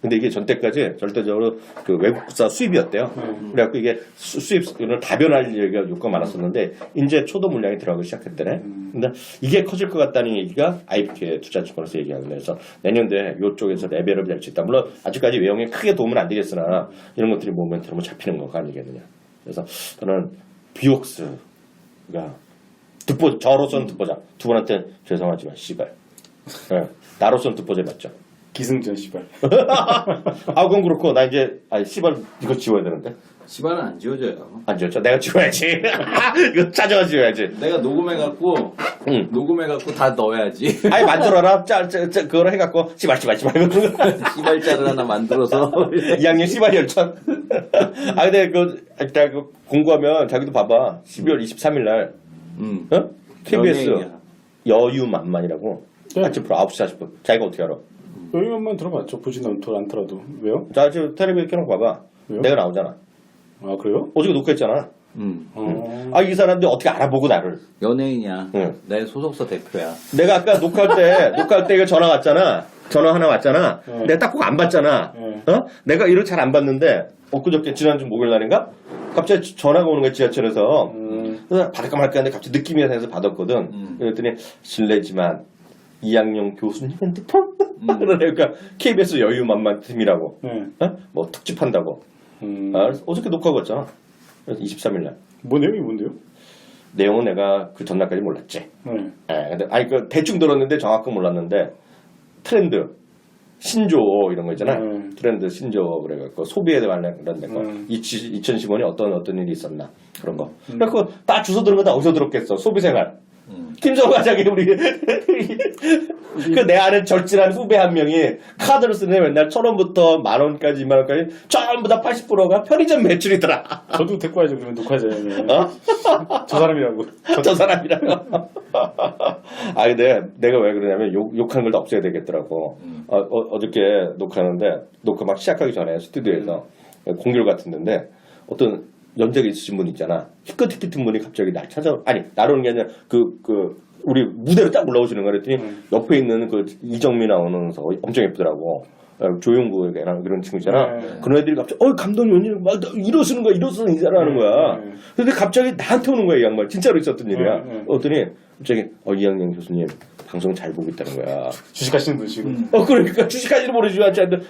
Speaker 2: 근데 이게 전때까지 절대적으로 그 외국사 수입이었대요. 그래갖고 이게 수입을 다변할 요구가 많았었는데 이제 초도 물량이 들어가기 시작했대네. 근데 이게 커질 것 같다는 얘기가 IPK 투자증권에서 얘기하는 거예요. 그래서 내년도에 이쪽에서 레벨업이 될 수 있다. 물론 아직까지 외형에 크게 도움은 안 되겠으나 이런 것들이 모멘텀으로 잡히는 거가 아니겠느냐. 그래서 저는 비옥스가 저로서는 듣보자. 두 분한테 죄송하지만 씨발. 네, 나로서는 듣보자 맞죠.
Speaker 4: 기승전 씨발.
Speaker 2: 아 그건 그렇고 나 이제 씨발 이거 지워야 되는데.
Speaker 3: 씨발은 안 지워져요.
Speaker 2: 안 지웠죠? 내가 지워야지. 이거 찾아가 지워야지.
Speaker 3: 내가 녹음해갖고
Speaker 2: 응.
Speaker 3: 녹음해갖고 다 넣어야지.
Speaker 2: 아니 만들어라. 그거를 해갖고 씨발.
Speaker 3: 씨발자를 하나 만들어서
Speaker 2: 2학년 씨발 열천. 아 근데 일단 공부하면 자기도 봐봐. 12월 23일 날 어? KBS
Speaker 3: 연예인이야.
Speaker 2: 여유만만이라고
Speaker 4: 네.
Speaker 2: 아침 프로 9시 40분. 자기가 어떻게 알아?
Speaker 4: 여기만 들어봤죠. 보지는 않더라도. 왜요?
Speaker 2: 자 지금 텔레비전 켜놓고 봐봐.
Speaker 4: 왜요?
Speaker 2: 내가 나오잖아.
Speaker 4: 아 그래요?
Speaker 2: 어저께 녹화했잖아.
Speaker 4: 어.
Speaker 2: 이 사람들이 어떻게 알아보고 나를.
Speaker 3: 연예인이야.
Speaker 2: 응.
Speaker 3: 내 소속사 대표야.
Speaker 2: 내가 아까 녹화할 때 이거 전화 왔잖아. 전화 하나 왔잖아.
Speaker 4: 네.
Speaker 2: 내가 딱 보고 안 받잖아.
Speaker 4: 네.
Speaker 2: 어? 내가 이걸 잘 안 받는데 엊그저께 지난주 목요일 날인가? 갑자기 전화가 오는 거야 지하철에서. 그래서 받을까 말까 했는데 갑자기 느낌이 생겨서 받았거든. 그랬더니 실례지만 이양용 교수님 핸드폰? 그러니까 KBS 여유만만 팀이라고.
Speaker 4: 네.
Speaker 2: 어? 뭐 특집한다고. 그래서 어저께 녹화하고 왔잖아. 그래서 23일 날.
Speaker 4: 뭐 내용이 뭔데요?
Speaker 2: 내용은 내가 그 전날까지 몰랐지.
Speaker 4: 네.
Speaker 2: 근데 대충 들었는데 정확히 몰랐는데 트렌드 신조 이런 거 있잖아. 트렌드 신조 그래갖고 소비에 관련된 거. 2015년에 어떤 일이 있었나 그런 거. 그래갖고 다 주워 들은 거 다 어디서 들었겠어. 소비생활. 김정은 과장이 우리 그 내 아는 절친한 후배 한 명이 카드를 쓰는 맨날 1,000원부터 10,000원까지 20,000원까지 전부 다 80%가 편의점 매출이더라.
Speaker 4: 저도 데리고 와야죠. 그러면 녹화자에.
Speaker 2: 어?
Speaker 4: 저 사람이라고.
Speaker 2: 저 사람이라고. 근데 내가 왜 그러냐면 욕하는 걸 다 없애야 되겠더라고. 어저께 녹화하는데 녹화 막 시작하기 전에 스튜디오에서 공길 같은 데인데 어떤 연세가 있으신 분 있잖아. 희끗희끗한 분이 갑자기 날 나를 오는 게 아니라 우리 무대로 딱 올라오시는 거 그랬더니 옆에 있는 그 이정민 아나운서 엄청 예쁘더라고. 조용구랑 이런 친구 있잖아. 그런 애들이 갑자기 감독님 막 이러시는 거야 이사라는 거야. 근데 갑자기 나한테 오는 거야 이 양말. 진짜로 있었던 일이야. 그랬더니 갑자기 이양영 교수님 방송 잘 보고 있다는 거야.
Speaker 4: 주식하시는 분 지금.
Speaker 2: 그러니까 주식까지는 모르지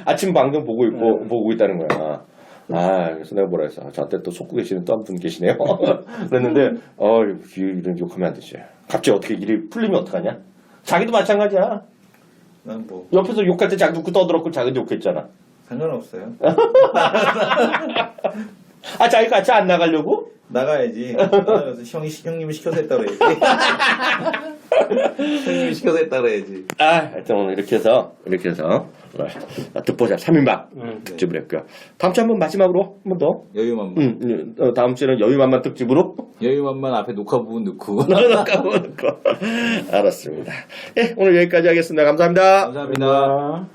Speaker 2: 아침 방송 보고 있다는 거야. 그래서 내가 뭐라 했어. 저한테 또 속고 계시는 또 한 분 계시네요. 그랬는데, 이런 욕하면 안 되지. 갑자기 어떻게 일이 풀리면 어떡하냐? 자기도 마찬가지야.
Speaker 3: 난 뭐
Speaker 2: 옆에서 욕할 때 자기도 떠들었고 자기도 욕했잖아.
Speaker 3: 상관없어요.
Speaker 2: 자기 같이 안 나가려고?
Speaker 3: 나가야지. 나가서 형님이 시켜서 했다 그래야지. 형님이 시켜서 했다 그래야지.
Speaker 2: 하여튼 오늘 이렇게 해서 듣보잡 3인방 특집을 했고요. 다음 주 한번 마지막으로 한 번 더.
Speaker 3: 여유만만.
Speaker 2: 다음 주에는 여유만만 특집으로.
Speaker 3: 여유만만 앞에 녹화 부분 넣고.
Speaker 2: 알았습니다. 오늘 여기까지 하겠습니다. 감사합니다.
Speaker 3: 감사합니다.